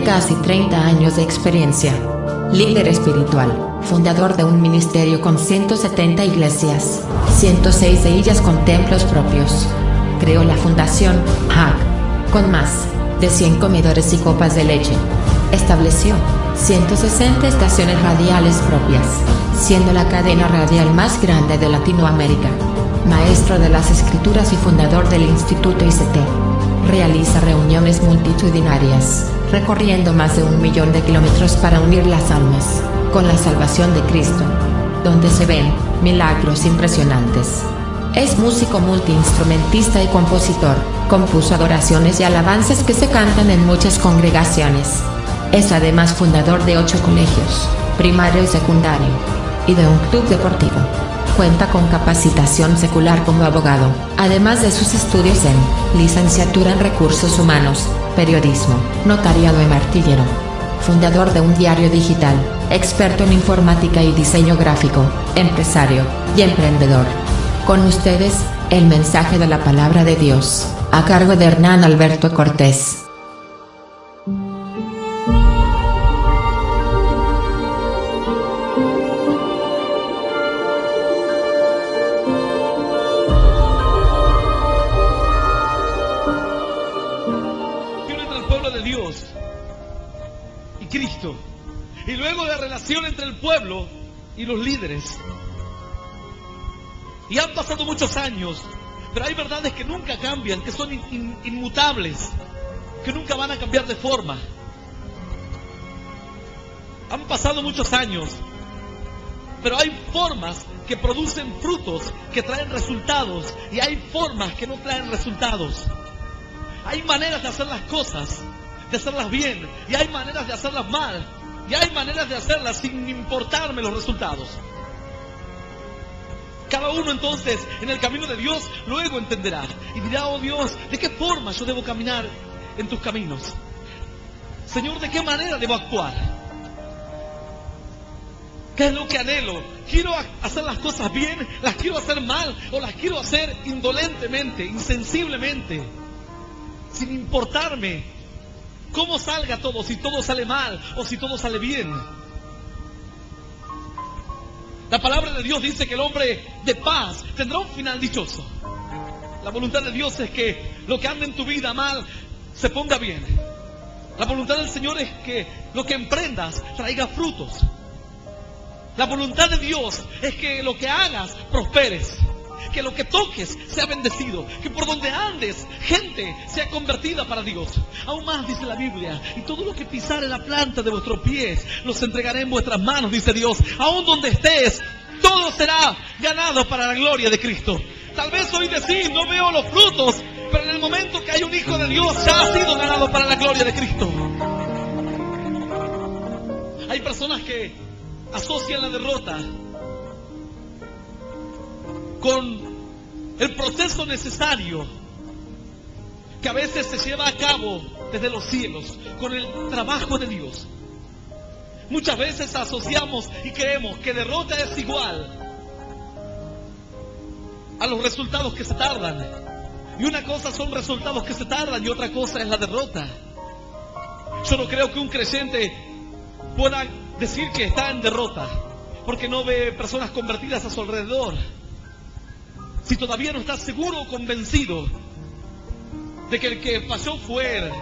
casi 30 años de experiencia. Líder espiritual, fundador de un ministerio con 170 iglesias, 106 de ellas con templos propios. Creó la Fundación HAG, con más de 100 comedores y copas de leche. Estableció 160 estaciones radiales propias, siendo la cadena radial más grande de Latinoamérica. Maestro de las Escrituras y fundador del Instituto ICT. Realiza reuniones multitudinarias, recorriendo más de 1 millón de kilómetros para unir las almas con la salvación de Cristo, donde se ven milagros impresionantes. Es músico multiinstrumentista y compositor. Compuso adoraciones y alabanzas que se cantan en muchas congregaciones. Es además fundador de 8 colegios, primario y secundario, y de un club deportivo. Cuenta con capacitación secular como abogado, además de sus estudios en licenciatura en Recursos Humanos, periodismo, notariado y martillero. Fundador de un diario digital, experto en informática y diseño gráfico, empresario y emprendedor. Con ustedes, el mensaje de la palabra de Dios, a cargo de Hernán Alberto Cortés. Cristo, y luego la relación entre el pueblo y los líderes. Y han pasado muchos años, pero hay verdades que nunca cambian, que son inmutables, que nunca van a cambiar de forma. Han pasado muchos años, pero hay formas que producen frutos, que traen resultados, y hay formas que no traen resultados. Hay maneras de hacer las cosas, de hacerlas bien, y hay maneras de hacerlas mal, y hay maneras de hacerlas sin importarme los resultados. Cada uno entonces en el camino de Dios luego entenderá y dirá: oh Dios, ¿de qué forma yo debo caminar en tus caminos? Señor, ¿de qué manera debo actuar? ¿Qué es lo que anhelo? ¿Quiero hacer las cosas bien? ¿Las quiero hacer mal? ¿O las quiero hacer indolentemente, insensiblemente, sin importarme cómo salga todo, si todo sale mal o si todo sale bien? La palabra de Dios dice que el hombre de paz tendrá un final dichoso. La voluntad de Dios es que lo que anda en tu vida mal se ponga bien. La voluntad del Señor es que lo que emprendas traiga frutos. La voluntad de Dios es que lo que hagas prosperes, que lo que toques sea bendecido, que por donde andes gente sea convertida para Dios. Aún más dice la Biblia: y todo lo que pisare la planta de vuestros pies los entregaré en vuestras manos, dice Dios. Aún donde estés, todo será ganado para la gloria de Cristo. Tal vez hoy decís: no veo los frutos, pero en el momento que hay un hijo de Dios ya ha sido ganado para la gloria de Cristo. Hay personas que asocian la derrota con el proceso necesario que a veces se lleva a cabo desde los cielos, con el trabajo de Dios. Muchas veces asociamos y creemos que derrota es igual a los resultados que se tardan. Y una cosa son resultados que se tardan y otra cosa es la derrota. Yo no creo que un creyente pueda decir que está en derrota porque no ve personas convertidas a su alrededor. Si todavía no estás seguro o convencido de que el que falló fue él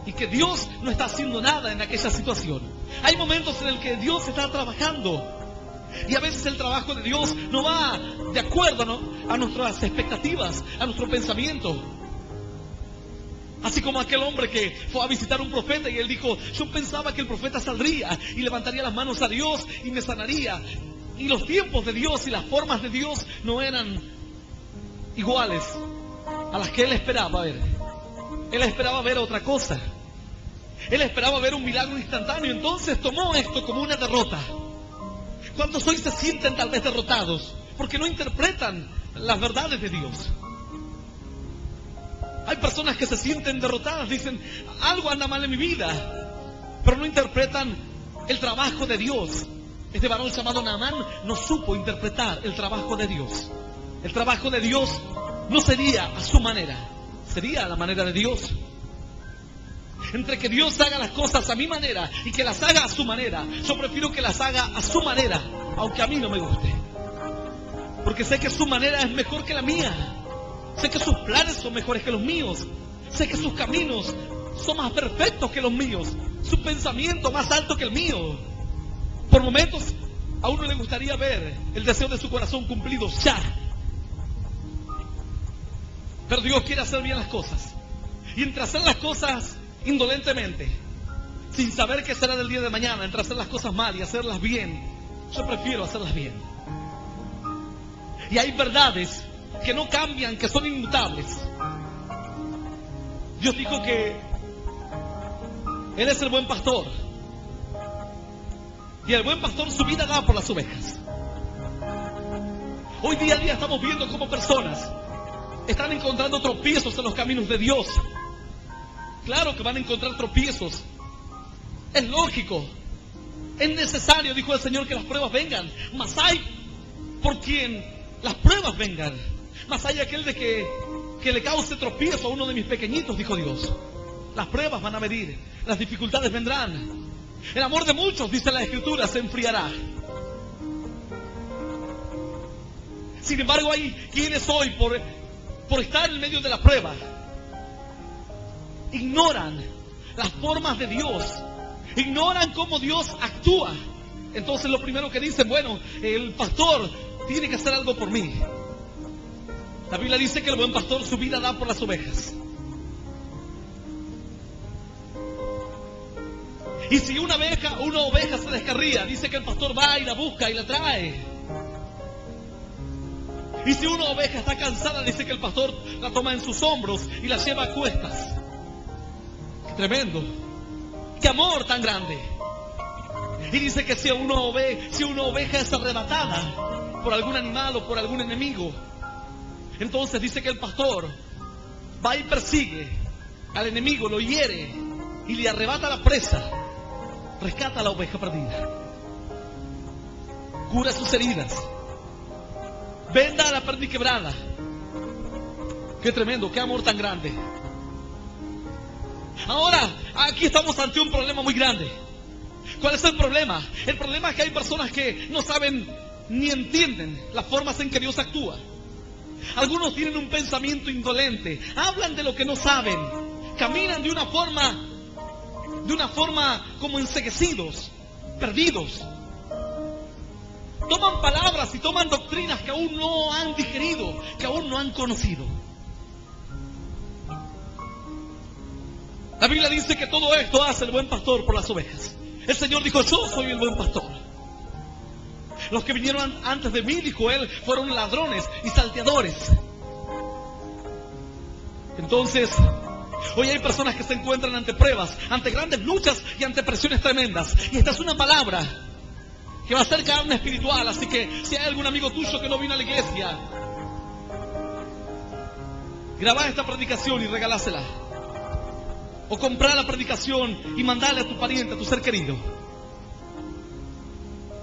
y que Dios no está haciendo nada en aquella situación. Hay momentos en el que Dios está trabajando y a veces el trabajo de Dios no va de acuerdo a nuestras expectativas, a nuestro pensamiento. Así como aquel hombre que fue a visitar a un profeta y él dijo: yo pensaba que el profeta saldría y levantaría las manos a Dios y me sanaría. Y los tiempos de Dios y las formas de Dios no eran iguales a las que él esperaba ver. Él esperaba ver otra cosa. Él esperaba ver un milagro instantáneo. Entonces tomó esto como una derrota. ¿Cuántos hoy se sienten tal vez derrotados porque no interpretan las verdades de Dios? Hay personas que se sienten derrotadas, dicen: algo anda mal en mi vida, pero no interpretan el trabajo de Dios. Este varón llamado Naamán no supo interpretar el trabajo de Dios. El trabajo de Dios no sería a su manera, sería a la manera de Dios. Entre que Dios haga las cosas a mi manera y que las haga a su manera, yo prefiero que las haga a su manera, aunque a mí no me guste. Porque sé que su manera es mejor que la mía. Sé que sus planes son mejores que los míos. Sé que sus caminos son más perfectos que los míos. Su pensamiento más alto que el mío. Por momentos, a uno le gustaría ver el deseo de su corazón cumplido ya. Pero Dios quiere hacer bien las cosas. Y entre hacer las cosas indolentemente, sin saber qué será del día de mañana, entre hacer las cosas mal y hacerlas bien, yo prefiero hacerlas bien. Y hay verdades que no cambian, que son inmutables. Dios dijo que Él es el buen pastor. Y el buen pastor su vida da por las ovejas. Hoy día a día estamos viendo cómo personas están encontrando tropiezos en los caminos de Dios. Claro que van a encontrar tropiezos. Es lógico. Es necesario, dijo el Señor, que las pruebas vengan. Mas hay por quien las pruebas vengan. Mas hay aquel de que le cause tropiezo a uno de mis pequeñitos, dijo Dios. Las pruebas van a venir. Las dificultades vendrán. El amor de muchos, dice la Escritura, se enfriará. Sin embargo, hay quienes hoy, por estar en medio de la prueba, ignoran las formas de Dios, ignoran cómo Dios actúa. Entonces lo primero que dicen, bueno, el pastor tiene que hacer algo por mí. La Biblia dice que el buen pastor su vida da por las ovejas. Y si una oveja se descarría, dice que el pastor va y la busca y la trae. Y si una oveja está cansada, dice que el pastor la toma en sus hombros y la lleva a cuestas. Tremendo. Qué amor tan grande. Y dice que si una oveja es arrebatada por algún animal o por algún enemigo, entonces dice que el pastor va y persigue al enemigo, lo hiere y le arrebata la presa. Rescata a la oveja perdida. Cura sus heridas. Venda a la perdiz quebrada. Qué tremendo, qué amor tan grande. Ahora, aquí estamos ante un problema muy grande. ¿Cuál es el problema? El problema es que hay personas que no saben ni entienden las formas en que Dios actúa. Algunos tienen un pensamiento indolente, hablan de lo que no saben, caminan de una forma como enceguecidos, perdidos. Toman palabras y toman doctrinas que aún no han digerido, que aún no han conocido. La Biblia dice que todo esto hace el buen pastor por las ovejas. El Señor dijo, yo soy el buen pastor. Los que vinieron antes de mí, dijo Él, fueron ladrones y salteadores. Entonces, hoy hay personas que se encuentran ante pruebas, ante grandes luchas y ante presiones tremendas. Y esta es una palabra que va a ser carne espiritual. Así que si hay algún amigo tuyo que no vino a la iglesia, grabá esta predicación y regalásela. O comprá la predicación y mandale a tu pariente, a tu ser querido.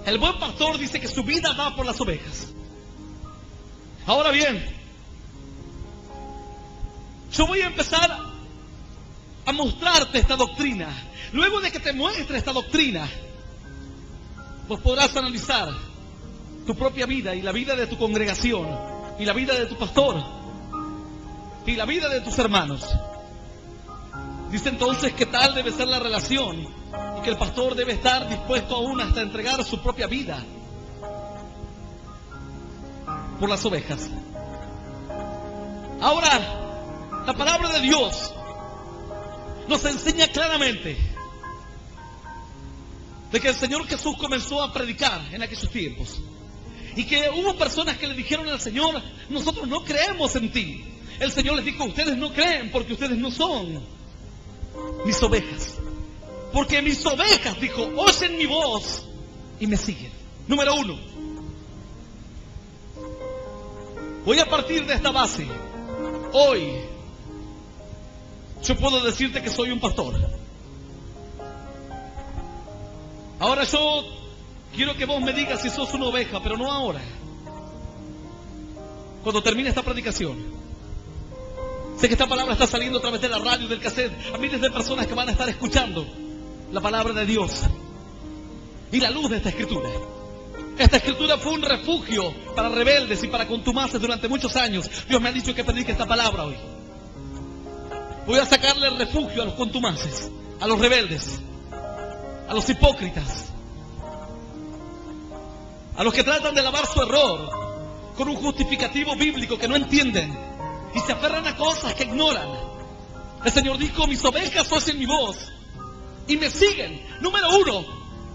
El buen pastor dice que su vida da por las ovejas. Ahora bien, yo voy a empezar a mostrarte esta doctrina. Luego de que te muestre esta doctrina, vos podrás analizar tu propia vida y la vida de tu congregación y la vida de tu pastor y la vida de tus hermanos. Dice entonces que tal debe ser la relación y que el pastor debe estar dispuesto aún hasta entregar su propia vida por las ovejas. Ahora, la palabra de Dios nos enseña claramente de que el Señor Jesús comenzó a predicar en aquellos tiempos y que hubo personas que le dijeron al Señor, nosotros no creemos en ti. El Señor les dijo, ustedes no creen porque ustedes no son mis ovejas. Porque mis ovejas, dijo, oyen mi voz y me siguen. Número 1. Voy a partir de esta base. Hoy yo puedo decirte que soy un pastor. Ahora yo quiero que vos me digas si sos una oveja, pero no ahora. Cuando termine esta predicación. Sé que esta palabra está saliendo a través de la radio y del cassette a miles de personas que van a estar escuchando la palabra de Dios y la luz de esta escritura. Esta escritura fue un refugio para rebeldes y para contumaces durante muchos años. Dios me ha dicho que predique esta palabra hoy. Voy a sacarle el refugio a los contumaces, a los rebeldes, a los hipócritas, a los que tratan de lavar su error con un justificativo bíblico que no entienden y se aferran a cosas que ignoran. El Señor dijo: mis ovejas oyen mi voz y me siguen. Número uno,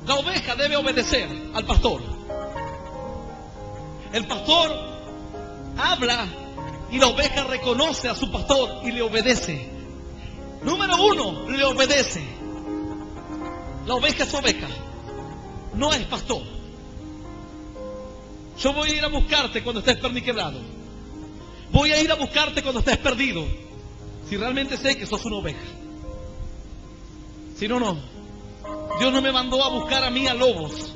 la oveja debe obedecer al pastor. El pastor habla y la oveja reconoce a su pastor y le obedece. Número uno, le obedece. La oveja es oveja, no es pastor. Yo voy a ir a buscarte cuando estés perniquebrado. Voy a ir a buscarte cuando estés perdido. Si realmente sé que sos una oveja. Si no, no. Dios no me mandó a buscar a mí a lobos,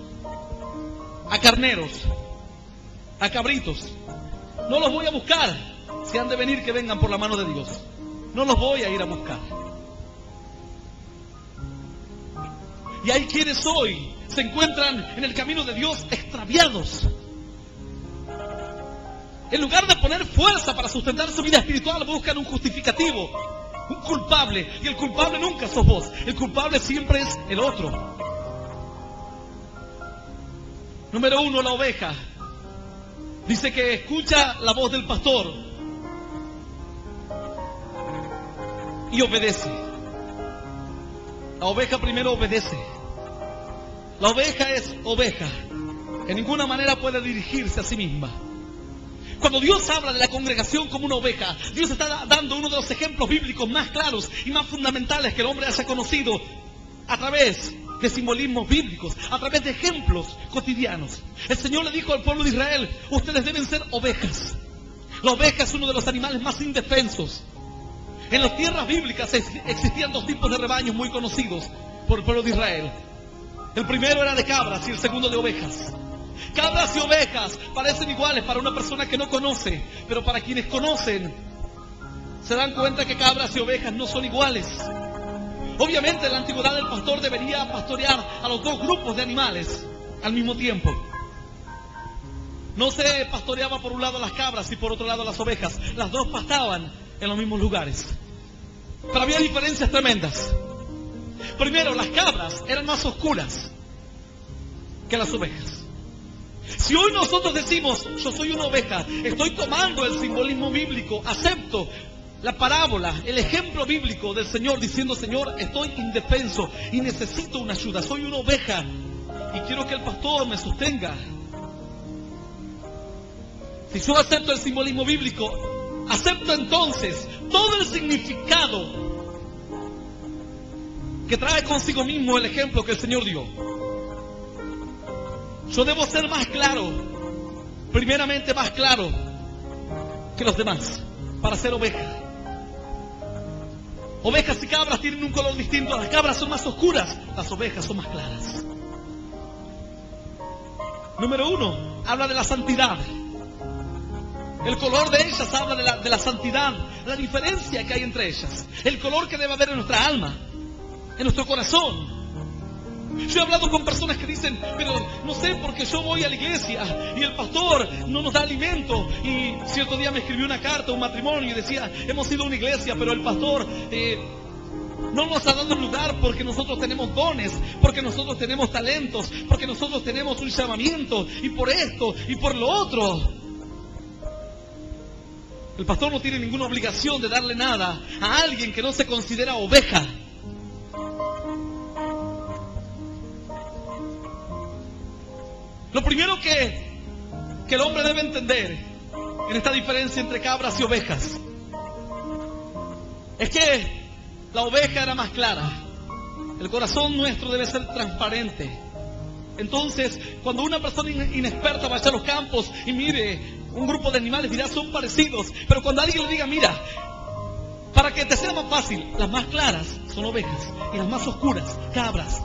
a carneros, a cabritos. No los voy a buscar. Si han de venir, que vengan por la mano de Dios. No los voy a ir a buscar. Y hay quienes hoy se encuentran en el camino de Dios extraviados. En lugar de poner fuerza para sustentar su vida espiritual, buscan un justificativo, un culpable. Y el culpable nunca sos vos. El culpable siempre es el otro. Número uno, la oveja. Dice que escucha la voz del pastor y obedece. La oveja primero obedece. La oveja es oveja. En ninguna manera puede dirigirse a sí misma. Cuando Dios habla de la congregación como una oveja, Dios está dando uno de los ejemplos bíblicos más claros y más fundamentales que el hombre haya conocido a través de simbolismos bíblicos, a través de ejemplos cotidianos. El Señor le dijo al pueblo de Israel: ustedes deben ser ovejas. La oveja es uno de los animales más indefensos. En las tierras bíblicas existían dos tipos de rebaños muy conocidos por el pueblo de Israel. El primero era de cabras y el segundo de ovejas. Cabras y ovejas parecen iguales para una persona que no conoce, pero para quienes conocen se dan cuenta que cabras y ovejas no son iguales. Obviamente en la antigüedad el pastor debería pastorear a los dos grupos de animales al mismo tiempo. No se pastoreaba por un lado las cabras y por otro lado las ovejas. Las dos pastaban en los mismos lugares. Pero había diferencias tremendas. Primero, las cabras eran más oscuras que las ovejas. Si hoy nosotros decimos: yo soy una oveja, estoy tomando el simbolismo bíblico, acepto la parábola, el ejemplo bíblico del Señor diciendo: Señor, estoy indefenso y necesito una ayuda, soy una oveja y quiero que el pastor me sostenga. Si yo acepto el simbolismo bíblico, acepto entonces todo el significado que trae consigo mismo el ejemplo que el Señor dio. Yo debo ser más claro, primeramente más claro que los demás, para ser oveja. Ovejas y cabras tienen un color distinto. Las cabras son más oscuras, las ovejas son más claras. Número uno, habla de la santidad. El color de ellas habla de la santidad, la diferencia que hay entre ellas, el color que debe haber en nuestra alma, en nuestro corazón. Yo he hablado con personas que dicen: pero no sé, porque yo voy a la iglesia y el pastor no nos da alimento. Y cierto día me escribió una carta, un matrimonio, y decía: hemos ido a una iglesia, pero el pastor no nos ha dado lugar porque nosotros tenemos dones, porque nosotros tenemos talentos, porque nosotros tenemos un llamamiento, y por esto y por lo otro. El pastor no tiene ninguna obligación de darle nada a alguien que no se considera oveja. Lo primero que el hombre debe entender en esta diferencia entre cabras y ovejas es que la oveja era más clara. El corazón nuestro debe ser transparente. Entonces, cuando una persona inexperta vaya a los campos y mire un grupo de animales, dirá: son parecidos. Pero cuando alguien le diga: mira, para que te sea más fácil, las más claras son ovejas y las más oscuras, cabras.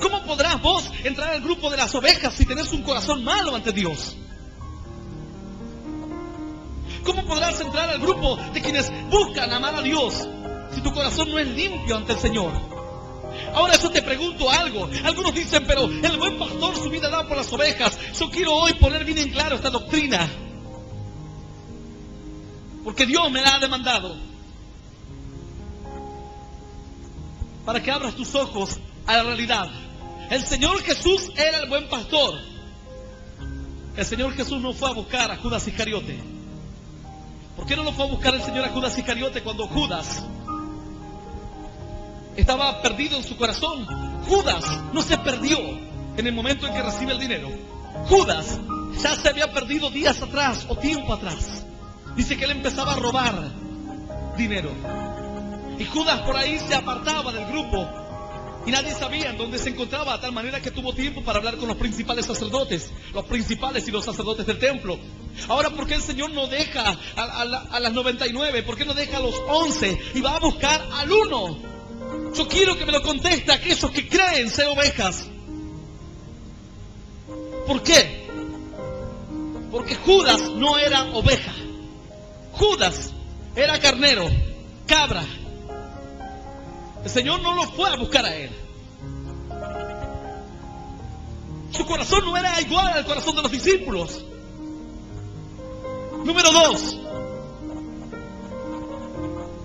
¿Cómo podrás vos entrar al grupo de las ovejas si tenés un corazón malo ante Dios? ¿Cómo podrás entrar al grupo de quienes buscan amar a Dios si tu corazón no es limpio ante el Señor? Ahora eso te pregunto algo. Algunos dicen, pero el buen pastor su vida da por las ovejas. Yo quiero hoy poner bien en claro esta doctrina, porque Dios me la ha demandado, para que abras tus ojos a la realidad. El Señor Jesús era el buen pastor. El Señor Jesús no fue a buscar a Judas Iscariote. ¿Por qué no lo fue a buscar el Señor a Judas Iscariote cuando Judas estaba perdido en su corazón? Judas no se perdió en el momento en que recibe el dinero. Judas ya se había perdido días atrás o tiempo atrás. Dice que él empezaba a robar dinero. Y Judas por ahí se apartaba del grupo y nadie sabía en dónde se encontraba, de tal manera que tuvo tiempo para hablar con los principales sacerdotes, los principales y los sacerdotes del templo. Ahora, ¿por qué el Señor no deja a las 99? ¿Por qué no deja a los 11 y va a buscar al 1? Yo quiero que me lo conteste aquellos que creen ser ovejas. ¿Por qué? Porque Judas no era oveja. Judas era carnero, cabra. El Señor no lo fue a buscar a él. Su corazón no era igual al corazón de los discípulos. Número 2.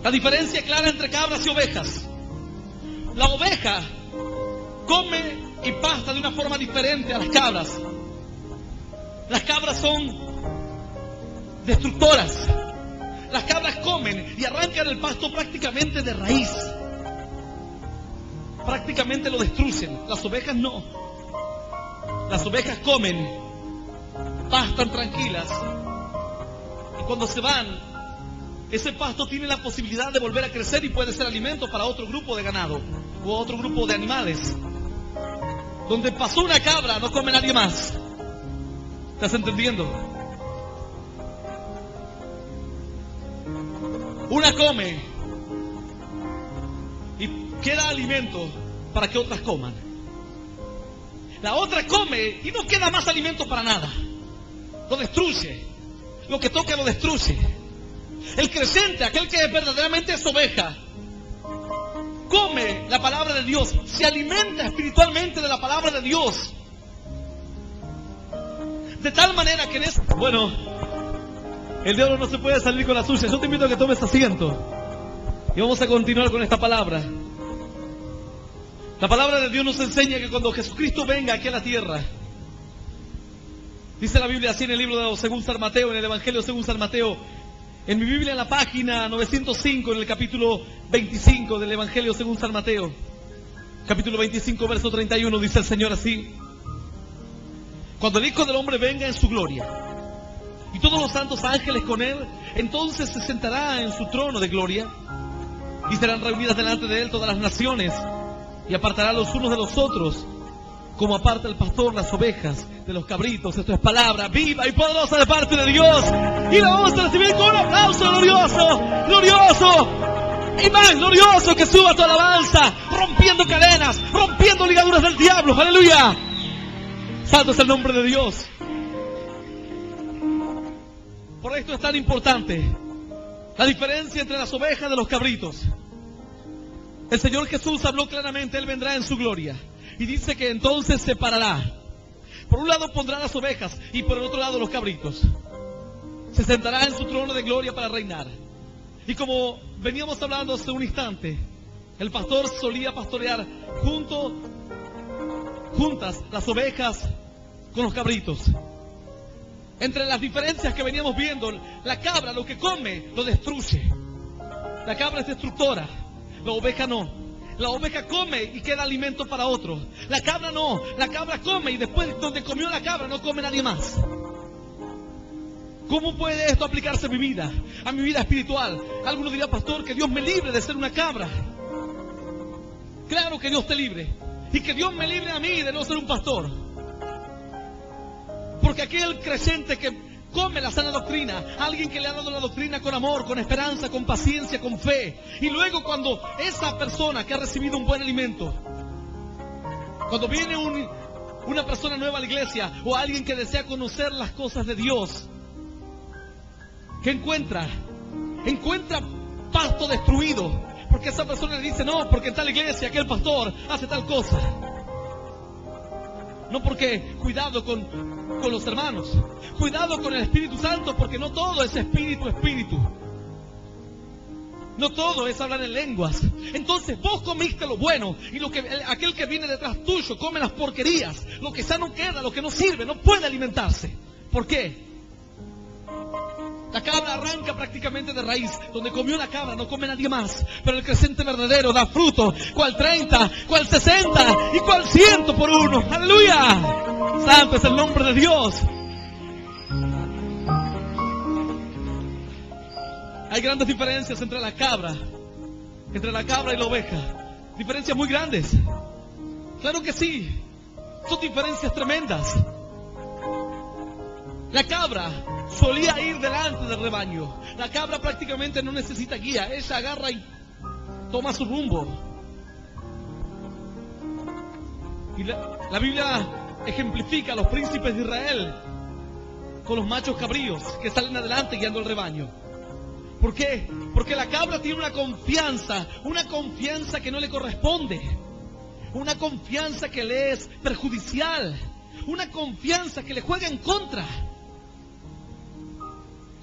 La diferencia clara entre cabras y ovejas. La oveja come y pasta de una forma diferente a las cabras. Las cabras son destructoras. Las cabras comen y arrancan el pasto prácticamente de raíz. Prácticamente lo destruyen. Las ovejas no. Las ovejas comen, pastan tranquilas, y cuando se van, ese pasto tiene la posibilidad de volver a crecer y puede ser alimento para otro grupo de ganado o otro grupo de animales. Donde pasó una cabra no come nadie más. ¿Estás entendiendo? Una come y queda alimento para que otras coman. La otra come y no queda más alimento para nada. Lo destruye. Lo que toca lo destruye. El creyente, aquel que verdaderamente es oveja, come la palabra de Dios, se alimenta espiritualmente de la palabra de Dios. De tal manera que bueno, el diablo no se puede salir con la suya. Yo te invito a que tomes asiento y vamos a continuar con esta palabra. La palabra de Dios nos enseña que cuando Jesucristo venga aquí a la tierra, dice la Biblia así en el libro de según San Mateo, en el Evangelio según San Mateo, en mi Biblia en la página 905, en el capítulo 25 del Evangelio según San Mateo, capítulo 25, verso 31, dice el Señor así: cuando el Hijo del Hombre venga en su gloria y todos los santos ángeles con él, entonces se sentará en su trono de gloria y serán reunidas delante de él todas las naciones, y apartará los unos de los otros, como aparta el pastor las ovejas de los cabritos. Esto es palabra viva y poderosa de parte de Dios, y la vamos a recibir con un aplauso glorioso, glorioso y más glorioso que suba tu alabanza, rompiendo cadenas, rompiendo ligaduras del diablo. Aleluya. Santo es el nombre de Dios. Por esto es tan importante la diferencia entre las ovejas de los cabritos. El Señor Jesús habló claramente, Él vendrá en su gloria. Y dice que entonces separará. Por un lado pondrá las ovejas y por el otro lado los cabritos. Se sentará en su trono de gloria para reinar. Y como veníamos hablando hace un instante, el pastor solía pastorear juntas las ovejas con los cabritos. Entre las diferencias que veníamos viendo, la cabra lo que come lo destruye. La cabra es destructora. La oveja no. La oveja come y queda alimento para otro. La cabra no. La cabra come y después donde comió la cabra no come nadie más. ¿Cómo puede esto aplicarse a mi vida? A mi vida espiritual. Alguno dirá: pastor, que Dios me libre de ser una cabra. Claro que Dios te libre. Y que Dios me libre a mí de no ser un pastor. Porque aquel creyente que come la sana doctrina, alguien que le ha dado la doctrina con amor, con esperanza, con paciencia, con fe, y luego cuando esa persona que ha recibido un buen alimento, cuando viene una persona nueva a la iglesia, o alguien que desea conocer las cosas de Dios, ¿Qué encuentra? Encuentra pasto destruido. Porque esa persona le dice, no, porque en tal iglesia aquel pastor hace tal cosa. No, porque cuidado con los hermanos. Cuidado con el Espíritu Santo, porque no todo es espíritu. No todo es hablar en lenguas. Entonces vos comiste lo bueno, y aquel que viene detrás tuyo come las porquerías. Lo que ya no queda, lo que no sirve, no puede alimentarse. ¿Por qué? La cabra arranca prácticamente de raíz. Donde comió la cabra no come nadie más. Pero el creciente verdadero da fruto. Cual 30, cual 60 y cual 100 por uno. ¡Aleluya! Santo es el nombre de Dios. Hay grandes diferencias entre la cabra y la oveja. Diferencias muy grandes. Claro que sí. Son diferencias tremendas. La cabra solía ir delante del rebaño. La cabra prácticamente no necesita guía. Ella agarra y toma su rumbo. Y la Biblia ejemplifica a los príncipes de Israel con los machos cabríos que salen adelante guiando el rebaño. ¿Por qué? Porque la cabra tiene una confianza que no le corresponde. Una confianza que le es perjudicial. Una confianza que le juega en contra.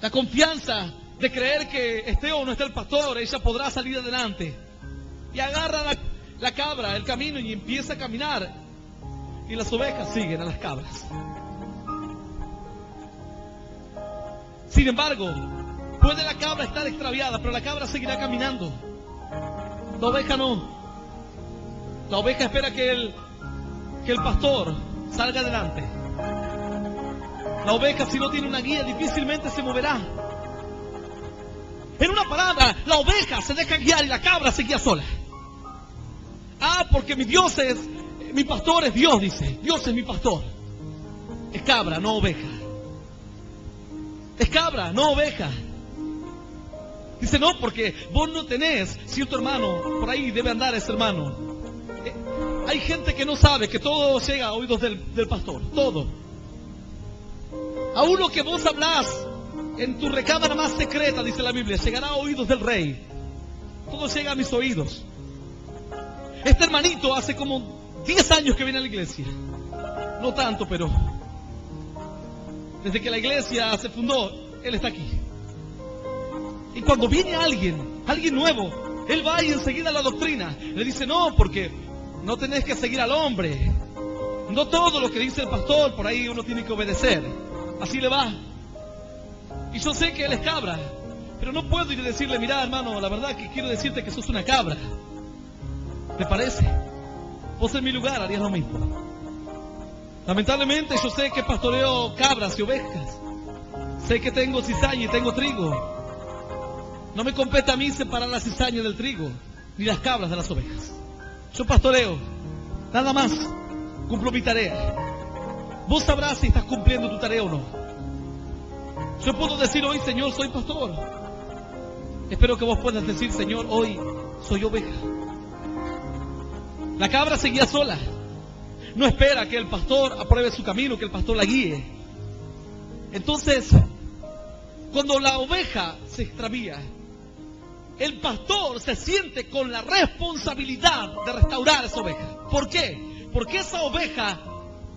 La confianza de creer que esté o no esté el pastor, ella podrá salir adelante. Y agarra la cabra el camino y empieza a caminar. Y las ovejas siguen a las cabras. Sin embargo, puede la cabra estar extraviada, pero la cabra seguirá caminando. La oveja no. La oveja espera que el pastor salga adelante. La oveja, si no tiene una guía, difícilmente se moverá. En una palabra, la oveja se deja guiar y la cabra se guía sola. Porque mi pastor es Dios, dice. Dios es mi pastor. Es cabra, no oveja. Es cabra, no oveja. Dice, no, porque vos no tenés cierto hermano. Por ahí debe andar ese hermano. Hay gente que no sabe que todo llega a oídos del pastor. Todo. Aún lo que vos hablás en tu recámara más secreta, dice la Biblia, llegará a oídos del rey. Todo llega a mis oídos. Este hermanito hace como 10 años que viene a la iglesia. No tanto, pero desde que la iglesia se fundó, él está aquí. Y cuando viene alguien nuevo, él va y enseguida la doctrina le dice, no, porque no tenés que seguir al hombre. No todo lo que dice el pastor, por ahí uno tiene que obedecer. Así le va. Y yo sé que él es cabra, pero no puedo ir a decirle, mira hermano, la verdad que quiero decirte que sos una cabra. ¿Te parece? Vos en mi lugar harías lo mismo. Lamentablemente yo sé que pastoreo cabras y ovejas. Sé que tengo cizaña y tengo trigo. No me compete a mí separar la cizaña del trigo, ni las cabras de las ovejas. Yo pastoreo, nada más, cumplo mi tarea. Vos sabrás si estás cumpliendo tu tarea o no. Yo puedo decir hoy, Señor, soy pastor. Espero que vos puedas decir, Señor, hoy soy oveja. La cabra seguía sola. No espera que el pastor apruebe su camino, que el pastor la guíe. Entonces, cuando la oveja se extravía, el pastor se siente con la responsabilidad de restaurar a esa oveja. ¿Por qué? Porque esa oveja,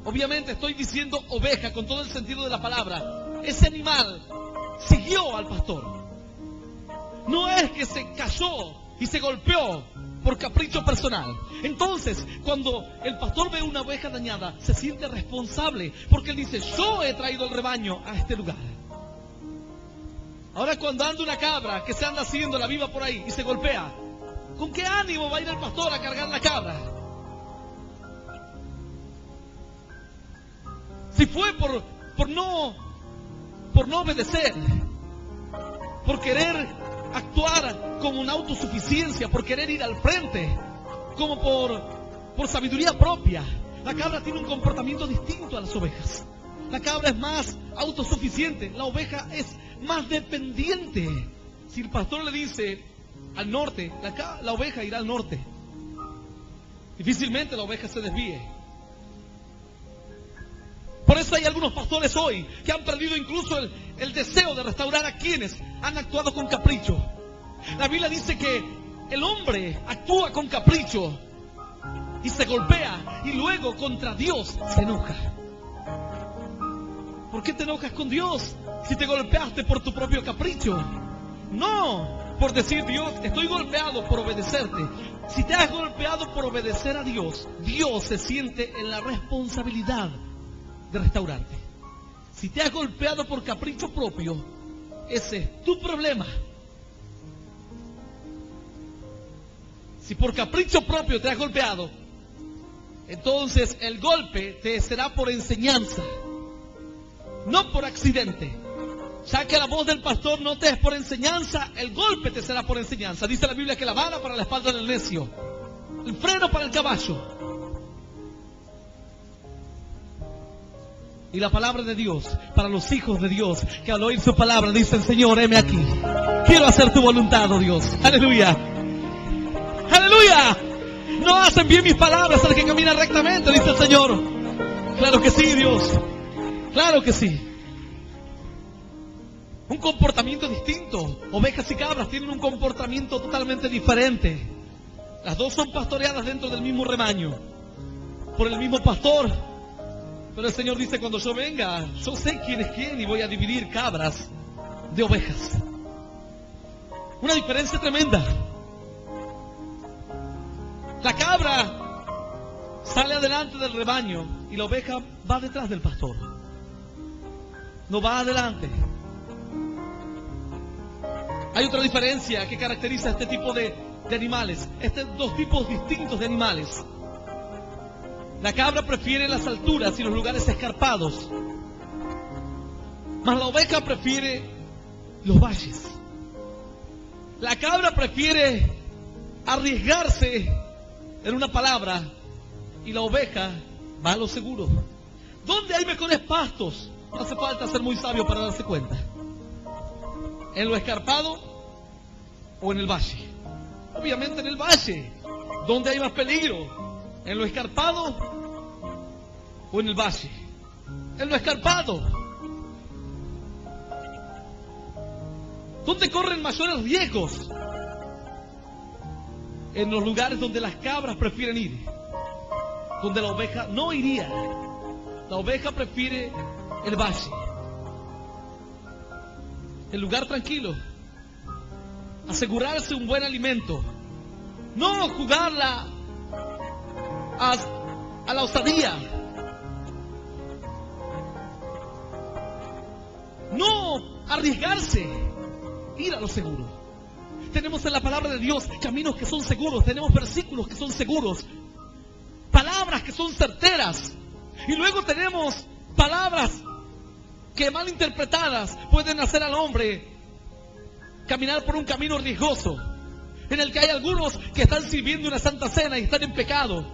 obviamente estoy diciendo oveja con todo el sentido de la palabra, ese animal siguió al pastor. No es que se cayó y se golpeó por capricho personal. Entonces, cuando el pastor ve una oveja dañada, se siente responsable, porque él dice, yo he traído el rebaño a este lugar. Ahora cuando anda una cabra que se anda haciendo la viva por ahí y se golpea, ¿con qué ánimo va a ir el pastor a cargar la cabra? Si fue por no obedecer, por querer actuar como una autosuficiencia, por querer ir al frente, como por sabiduría propia, la cabra tiene un comportamiento distinto a las ovejas. La cabra es más autosuficiente, la oveja es más dependiente. Si el pastor le dice al norte, la oveja irá al norte. Difícilmente la oveja se desvíe. Por eso hay algunos pastores hoy que han perdido incluso el deseo de restaurar a quienes han actuado con capricho. La Biblia dice que el hombre actúa con capricho y se golpea y luego contra Dios se enoja. ¿Por qué te enojas con Dios si te golpeaste por tu propio capricho? No, por decir Dios, estoy golpeado por obedecerte. Si te has golpeado por obedecer a Dios, Dios se siente en la responsabilidad de restaurarte. Si te has golpeado por capricho propio, ese es tu problema. Si por capricho propio te has golpeado, entonces el golpe te será por enseñanza, no por accidente. Ya que la voz del pastor no te es por enseñanza, el golpe te será por enseñanza. Dice la Biblia que la vara para la espalda del necio, el freno para el caballo. Y la palabra de Dios para los hijos de Dios, que al oír su palabra dicen: Señor, heme aquí, quiero hacer tu voluntad, oh Dios. Aleluya, aleluya. No hacen bien mis palabras al que camina rectamente, dice el Señor. Claro que sí, Dios, claro que sí. Un comportamiento distinto. Ovejas y cabras tienen un comportamiento totalmente diferente. Las dos son pastoreadas dentro del mismo rebaño, por el mismo pastor. Pero el Señor dice: cuando yo venga, yo sé quién es quién y voy a dividir cabras de ovejas. Una diferencia tremenda. La cabra sale adelante del rebaño y la oveja va detrás del pastor. No va adelante. Hay otra diferencia que caracteriza a este tipo de animales. Estos dos tipos distintos de animales. La cabra prefiere las alturas y los lugares escarpados, mas la oveja prefiere los valles. La cabra prefiere arriesgarse, en una palabra, y la oveja va a lo seguro. ¿Dónde hay mejores pastos? No hace falta ser muy sabio para darse cuenta. ¿En lo escarpado o en el valle? Obviamente en el valle. ¿Dónde hay más peligro? ¿En lo escarpado o en el valle? En lo escarpado. ¿Dónde corren mayores riesgos? En los lugares donde las cabras prefieren ir, donde la oveja no iría. La oveja prefiere el valle, el lugar tranquilo, asegurarse un buen alimento, no jugarla a la osadía, no arriesgarse, ir a lo seguro. Tenemos en la palabra de Dios caminos que son seguros, tenemos versículos que son seguros, palabras que son certeras, y luego tenemos palabras que mal interpretadas pueden hacer al hombre caminar por un camino riesgoso, en el que hay algunos que están sirviendo una santa cena y están en pecado.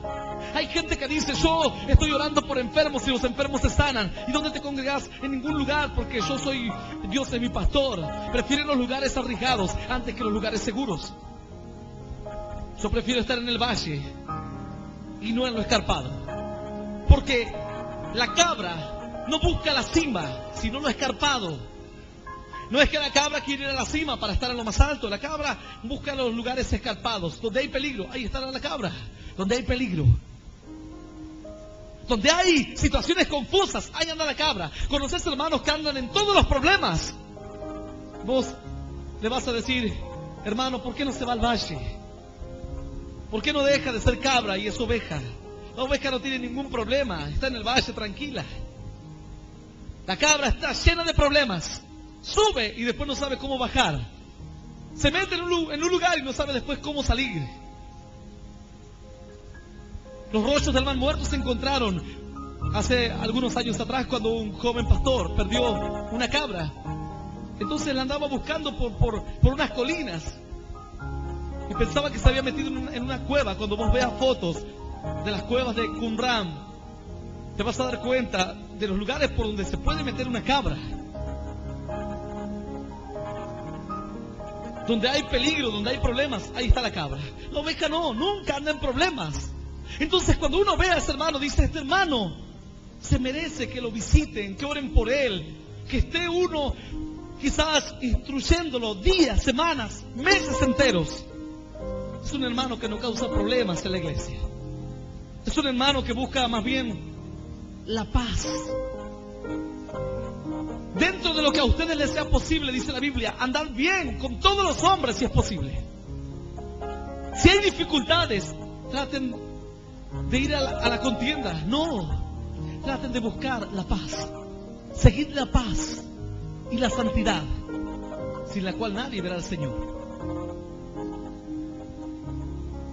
Hay gente que dice: yo estoy orando por enfermos y los enfermos se sanan. ¿Y dónde te congregas? En ningún lugar, porque yo soy Dios, es mi pastor. Prefieren los lugares arriesgados antes que los lugares seguros. Yo prefiero estar en el valle y no en lo escarpado, porque la cabra no busca la cima, sino lo escarpado. No es que la cabra quiere ir a la cima para estar en lo más alto. La cabra busca los lugares escarpados, donde hay peligro. Ahí está la cabra, donde hay peligro, donde hay situaciones confusas, ahí anda la cabra. ¿Conoces hermanos que andan en todos los problemas? Vos le vas a decir: hermano, ¿por qué no se va al valle? ¿Por qué no deja de ser cabra y es oveja? La oveja no tiene ningún problema, está en el valle tranquila. La cabra está llena de problemas, sube y después no sabe cómo bajar, se mete en un lugar y no sabe después cómo salir. Los rollos del Mar Muerto se encontraron hace algunos años atrás, cuando un joven pastor perdió una cabra. Entonces la andaba buscando por unas colinas y pensaba que se había metido en una cueva. Cuando vos veas fotos de las cuevas de Qumran, te vas a dar cuenta de los lugares por donde se puede meter una cabra, donde hay peligro, donde hay problemas. Ahí está la cabra. La oveja no, nunca anda en problemas. Entonces cuando uno ve a ese hermano, dice: este hermano se merece que lo visiten, que oren por él, que esté uno quizás instruyéndolo días, semanas, meses enteros. Es un hermano que no causa problemas en la iglesia. Es un hermano que busca más bien la paz. Dentro de lo que a ustedes les sea posible, dice la Biblia, andar bien con todos los hombres si es posible. Si hay dificultades, traten de ir a la contienda. No, traten de buscar la paz. Seguid la paz y la santidad, sin la cual nadie verá al Señor.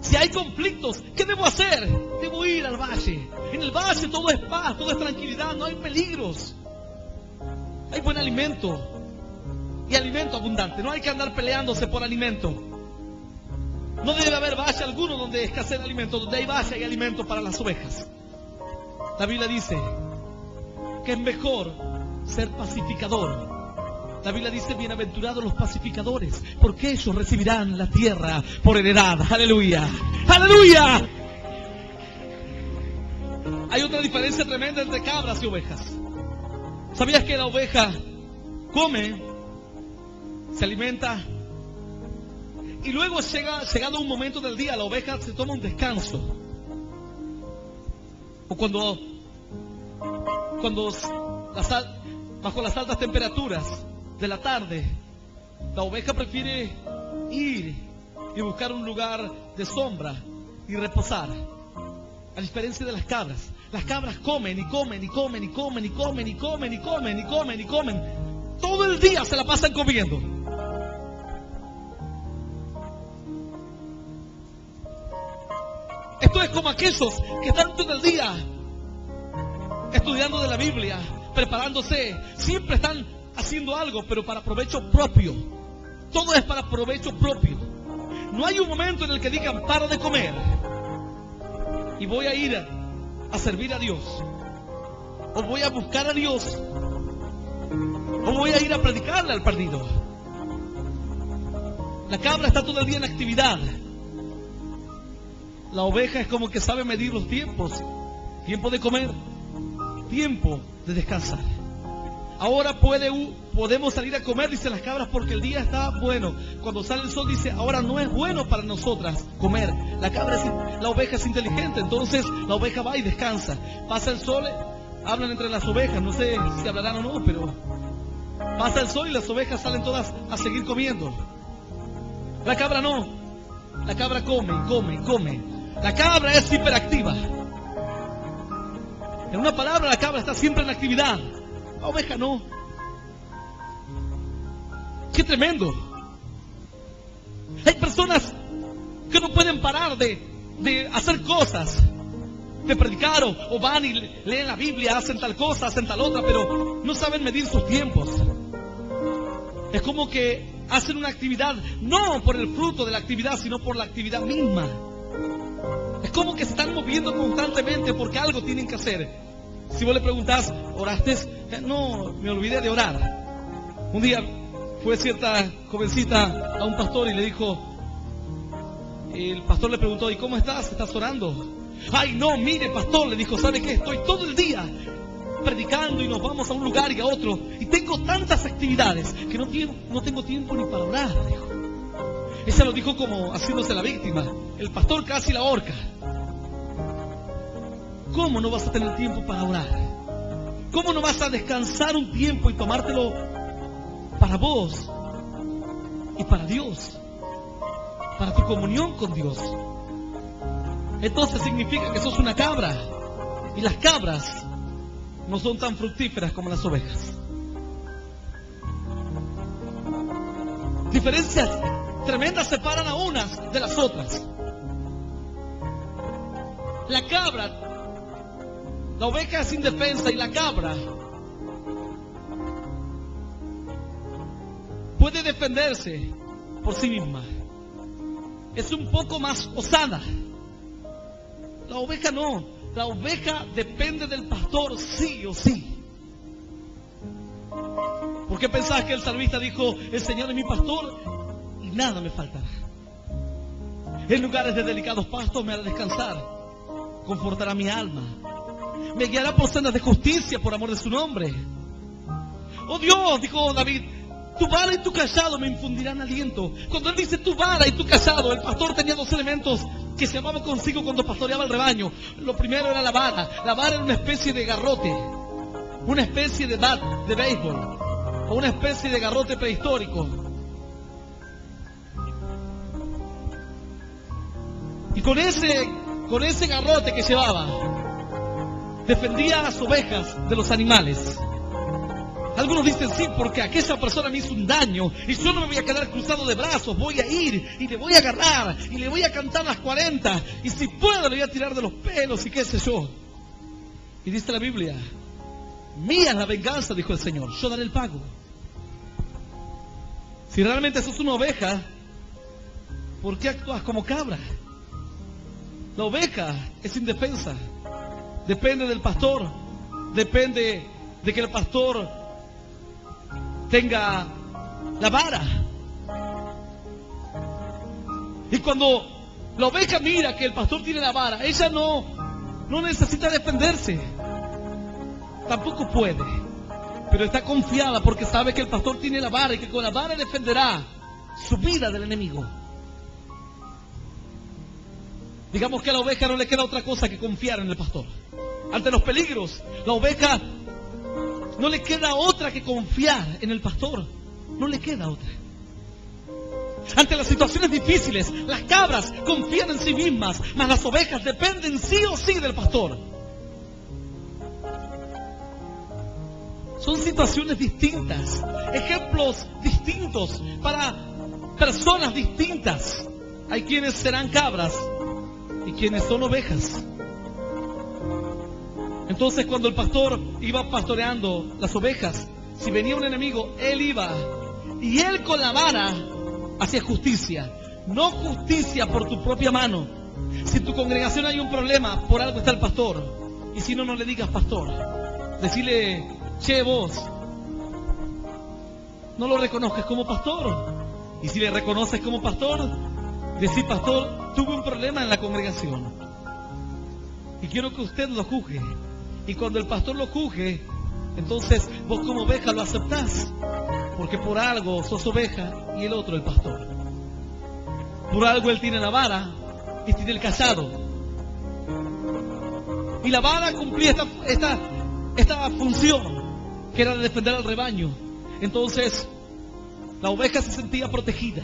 Si hay conflictos, ¿qué debo hacer? Debo ir al valle. En el valle todo es paz, todo es tranquilidad, no hay peligros. Hay buen alimento y alimento abundante. No hay que andar peleándose por alimento. No debe haber valle alguno donde escasee el alimento. Donde hay valle hay alimento para las ovejas. La Biblia dice que es mejor ser pacificador. La Biblia dice, bienaventurados los pacificadores, porque ellos recibirán la tierra por heredad. ¡Aleluya! ¡Aleluya! Hay otra diferencia tremenda entre cabras y ovejas. ¿Sabías que la oveja come, se alimenta, y luego llegado un momento del día, la oveja se toma un descanso? O cuando bajo las altas temperaturas de la tarde, la oveja prefiere ir y buscar un lugar de sombra y reposar. A diferencia de las cabras comen y comen y comen y comen y comen y comen y comen y comen y comen. Todo el día se la pasan comiendo. Esto es como aquellos que están todo el día estudiando de la Biblia, preparándose, siempre están haciendo algo, pero para provecho propio. Todo es para provecho propio. No hay un momento en el que digan, paro de comer y voy a ir a servir a Dios, o voy a buscar a Dios, o voy a ir a predicarle al perdido. La cabra está todo el día en actividad. La oveja es como que sabe medir los tiempos. Tiempo de comer, tiempo de descansar. Ahora podemos salir a comer, dice las cabras, porque el día está bueno. Cuando sale el sol, dice, ahora no es bueno para nosotras comer. La oveja es inteligente, entonces la oveja va y descansa. Pasa el sol, hablan entre las ovejas, no sé si hablarán o no, pero pasa el sol y las ovejas salen todas a seguir comiendo. La cabra no. La cabra come, come, come. La cabra es hiperactiva. En una palabra, la cabra está siempre en actividad. La oveja no. ¡Qué tremendo! Hay personas que no pueden parar de hacer cosas, de predicar, o van y leen la Biblia, hacen tal cosa, hacen tal otra, pero no saben medir sus tiempos. Es como que hacen una actividad no por el fruto de la actividad, sino por la actividad misma. Es como que se están moviendo constantemente porque algo tienen que hacer. Si vos le preguntás, ¿oraste? No, me olvidé de orar. Un día fue cierta jovencita a un pastor y le dijo, el pastor le preguntó, ¿y cómo estás? ¿Estás orando? Ay, no, mire, pastor, le dijo, ¿sabe qué? Estoy todo el día predicando y nos vamos a un lugar y a otro, y tengo tantas actividades que no tengo tiempo ni para orar, dijo. Ella lo dijo como haciéndose la víctima. El pastor casi la ahorca. ¿Cómo no vas a tener tiempo para orar? ¿Cómo no vas a descansar un tiempo y tomártelo para vos y para Dios, para tu comunión con Dios? Entonces significa que sos una cabra, y las cabras no son tan fructíferas como las ovejas. Diferencias tremendas separan a unas de las otras. La oveja es indefensa, y la cabra puede defenderse por sí misma. Es un poco más osada. La oveja no. La oveja depende del pastor sí o sí. ¿Por qué pensás que el salmista dijo, el Señor es mi pastor y nada me faltará? En lugares de delicados pastos me hará descansar, confortará mi alma. me guiará por sendas de justicia por amor de su nombre. Oh Dios, dijo David, tu vara y tu cayado me infundirán aliento. Cuando él dice tu vara y tu cayado, el pastor tenía dos elementos que se llevaba consigo cuando pastoreaba el rebaño. Lo primero era la vara. La vara era una especie de garrote, una especie de bat de béisbol, o una especie de garrote prehistórico. Y con ese garrote que llevaba, defendía a las ovejas de los animales. Algunos dicen sí, porque aquella persona me hizo un daño y yo no me voy a quedar cruzado de brazos, voy a ir y le voy a agarrar y le voy a cantar las 40 y si puedo le voy a tirar de los pelos y qué sé yo. Y dice la Biblia, mía es la venganza, dijo el Señor, yo daré el pago. Si realmente sos una oveja, ¿por qué actúas como cabra? La oveja es indefensa, depende del pastor, depende de que el pastor tenga la vara. Y cuando la oveja mira que el pastor tiene la vara, ella no necesita defenderse, tampoco puede, pero está confiada porque sabe que el pastor tiene la vara y que con la vara defenderá su vida del enemigo. Digamos que a la oveja no le queda otra cosa que confiar en el pastor. Ante los peligros, la oveja no le queda otra que confiar en el pastor. No le queda otra. Ante las situaciones difíciles, las cabras confían en sí mismas, mas las ovejas dependen sí o sí del pastor. Son situaciones distintas, ejemplos distintos para personas distintas. Hay quienes serán cabras y quienes son ovejas. Entonces cuando el pastor iba pastoreando las ovejas, si venía un enemigo, él iba y él con la vara hacía justicia. No justicia por tu propia mano. Si en tu congregación hay un problema, por algo está el pastor. Y si no, no le digas pastor. Decirle, che vos, no lo reconozcas como pastor. Y si le reconoces como pastor, decir pastor, tuve un problema en la congregación y quiero que usted lo juzgue. Y cuando el pastor lo juzgue, entonces vos como oveja lo aceptás, porque por algo sos oveja y el otro el pastor. Por algo él tiene la vara y tiene el cayado. Y la vara cumplía esta función, que era de defender al rebaño. Entonces la oveja se sentía protegida.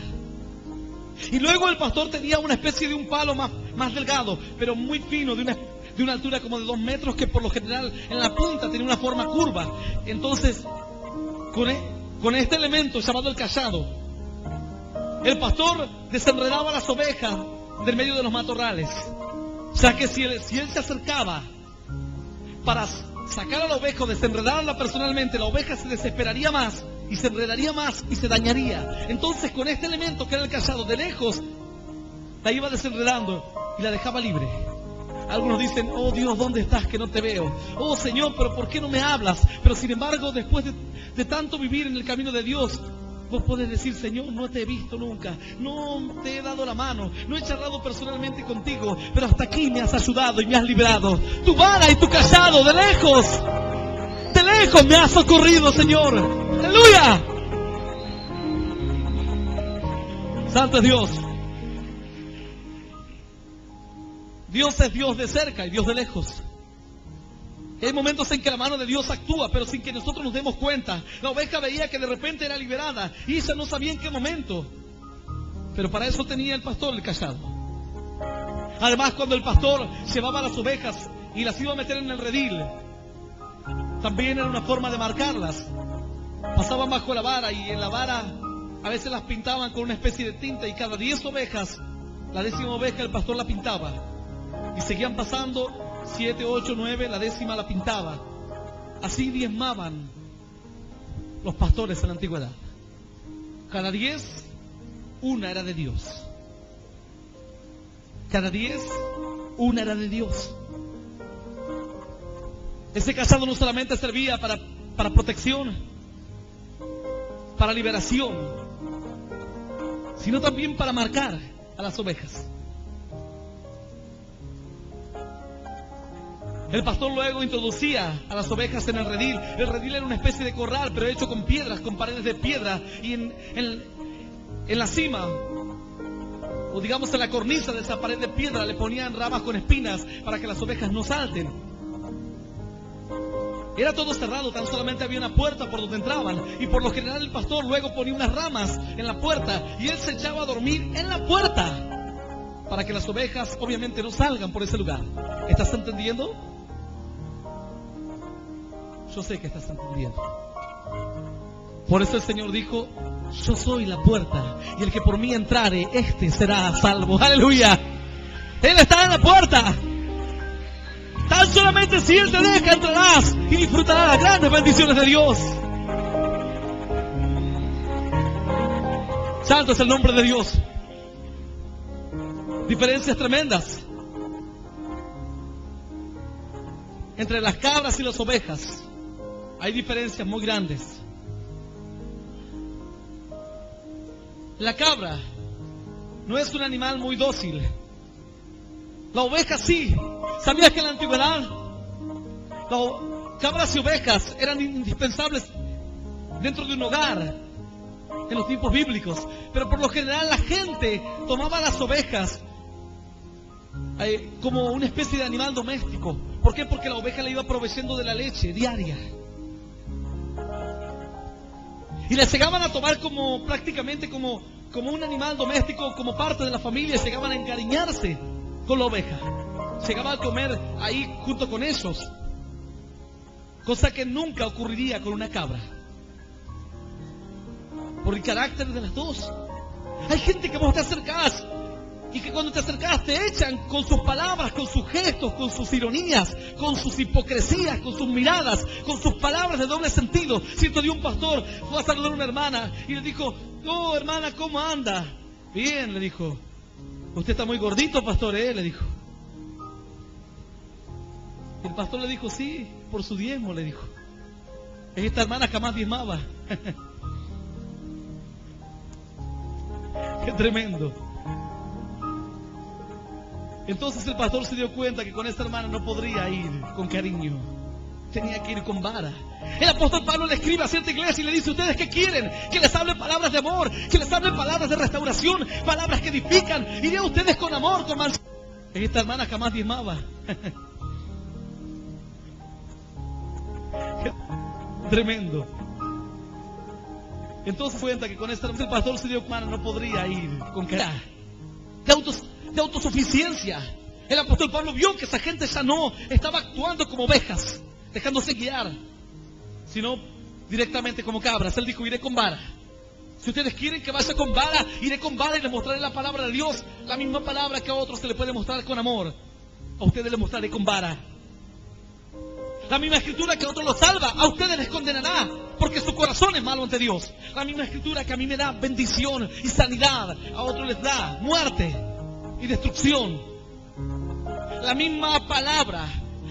Y luego el pastor tenía una especie de un palo más delgado, pero muy fino, de una altura como de 2 metros, que por lo general en la punta tenía una forma curva. Entonces, con este elemento llamado el cayado, el pastor desenredaba las ovejas del medio de los matorrales. Ya que si él se acercaba para sacar a la oveja o desenredarla personalmente, la oveja se desesperaría más y se enredaría más y se dañaría. Entonces con este elemento que era el cayado, de lejos la iba desenredando y la dejaba libre. Algunos dicen, oh Dios, ¿dónde estás que no te veo? Oh Señor, pero ¿por qué no me hablas? Pero sin embargo, después de tanto vivir en el camino de Dios, vos podés decir, Señor, no te he visto nunca, no te he dado la mano, no he charlado personalmente contigo, pero hasta aquí me has ayudado y me has librado. Tu vara y tu cayado, de lejos me has socorrido, Señor. ¡Aleluya! Santo es Dios. Dios es Dios de cerca y Dios de lejos. Hay momentos en que la mano de Dios actúa, pero sin que nosotros nos demos cuenta. La oveja veía que de repente era liberada y ella no sabía en qué momento. Pero para eso tenía el pastor el cayado. Además, cuando el pastor llevaba las ovejas y las iba a meter en el redil, también era una forma de marcarlas. Pasaban bajo la vara y en la vara a veces las pintaban con una especie de tinta, y cada 10 ovejas, la 10ª oveja el pastor la pintaba. Y seguían pasando 7, 8, 9, la 10ª la pintaba. Así diezmaban los pastores en la antigüedad. Cada 10, una era de Dios. Cada 10, una era de Dios. Ese cayado no solamente servía para protección, para liberación, sino también para marcar a las ovejas. El pastor luego introducía a las ovejas en el redil. El redil era una especie de corral, pero hecho con piedras, con paredes de piedra. Y en la cima, o digamos en la cornisa de esa pared de piedra, le ponían ramas con espinas para que las ovejas no salten. Era todo cerrado, tan solamente había una puerta por donde entraban. Y por lo general el pastor luego ponía unas ramas en la puerta y él se echaba a dormir en la puerta para que las ovejas obviamente no salgan por ese lugar. ¿Estás entendiendo? Yo sé que estás entendiendo. Por eso el Señor dijo: yo soy la puerta, y el que por mí entrare, este será salvo. ¡Aleluya! Él está en la puerta. Tan solamente si Él te deja, entrarás y disfrutarás las grandes bendiciones de Dios. Santo es el nombre de Dios. Diferencias tremendas entre las cabras y las ovejas. Hay diferencias muy grandes. La cabra no es un animal muy dócil. La oveja sí. ¿Sabías que en la antigüedad cabras y ovejas eran indispensables dentro de un hogar en los tiempos bíblicos? Pero por lo general la gente tomaba las ovejas como una especie de animal doméstico. ¿Por qué? Porque la oveja le iba proveyendo de la leche diaria. Y le llegaban a tomar como prácticamente como un animal doméstico, como parte de la familia. Llegaban a encariñarse con la oveja. Llegaban a comer ahí junto con ellos. Cosa que nunca ocurriría con una cabra. Por el carácter de las dos. Hay gente que vos te acercás y que cuando te acercás te echan con sus palabras, con sus gestos, con sus ironías, con sus hipocresías, con sus miradas, con sus palabras de doble sentido. Cierto día un pastor fue a saludar a una hermana y le dijo: oh, hermana, ¿cómo anda? Bien, le dijo. Usted está muy gordito, pastor, le dijo. Y el pastor le dijo: sí, por su diezmo, le dijo. Esta hermana jamás diezmaba. Qué tremendo. Entonces el pastor se dio cuenta que con esta hermana no podría ir con cariño. Tenía que ir con vara. El apóstol Pablo le escribe a cierta iglesia y le dice: ¿ustedes qué quieren? Que les hable palabras de amor, que les hable palabras de restauración, palabras que edifican. Iré a ustedes con amor, con mansedumbre. Esta hermana jamás diezmaba. Tremendo. Entonces cuenta que con esta el pastor se dio cuenta que no podría ir con cariño. De autosuficiencia. El apóstol Pablo vio que esa gente ya no estaba actuando como ovejas, dejándose guiar, sino directamente como cabras. Él dijo: iré con vara. Si ustedes quieren que vaya con vara, iré con vara y les mostraré la palabra de Dios. La misma palabra que a otros se le puede mostrar con amor, a ustedes les mostraré con vara. La misma escritura que a otros los salva, a ustedes les condenará, porque su corazón es malo ante Dios. La misma escritura que a mí me da bendición y sanidad, a otros les da muerte y destrucción. La misma palabra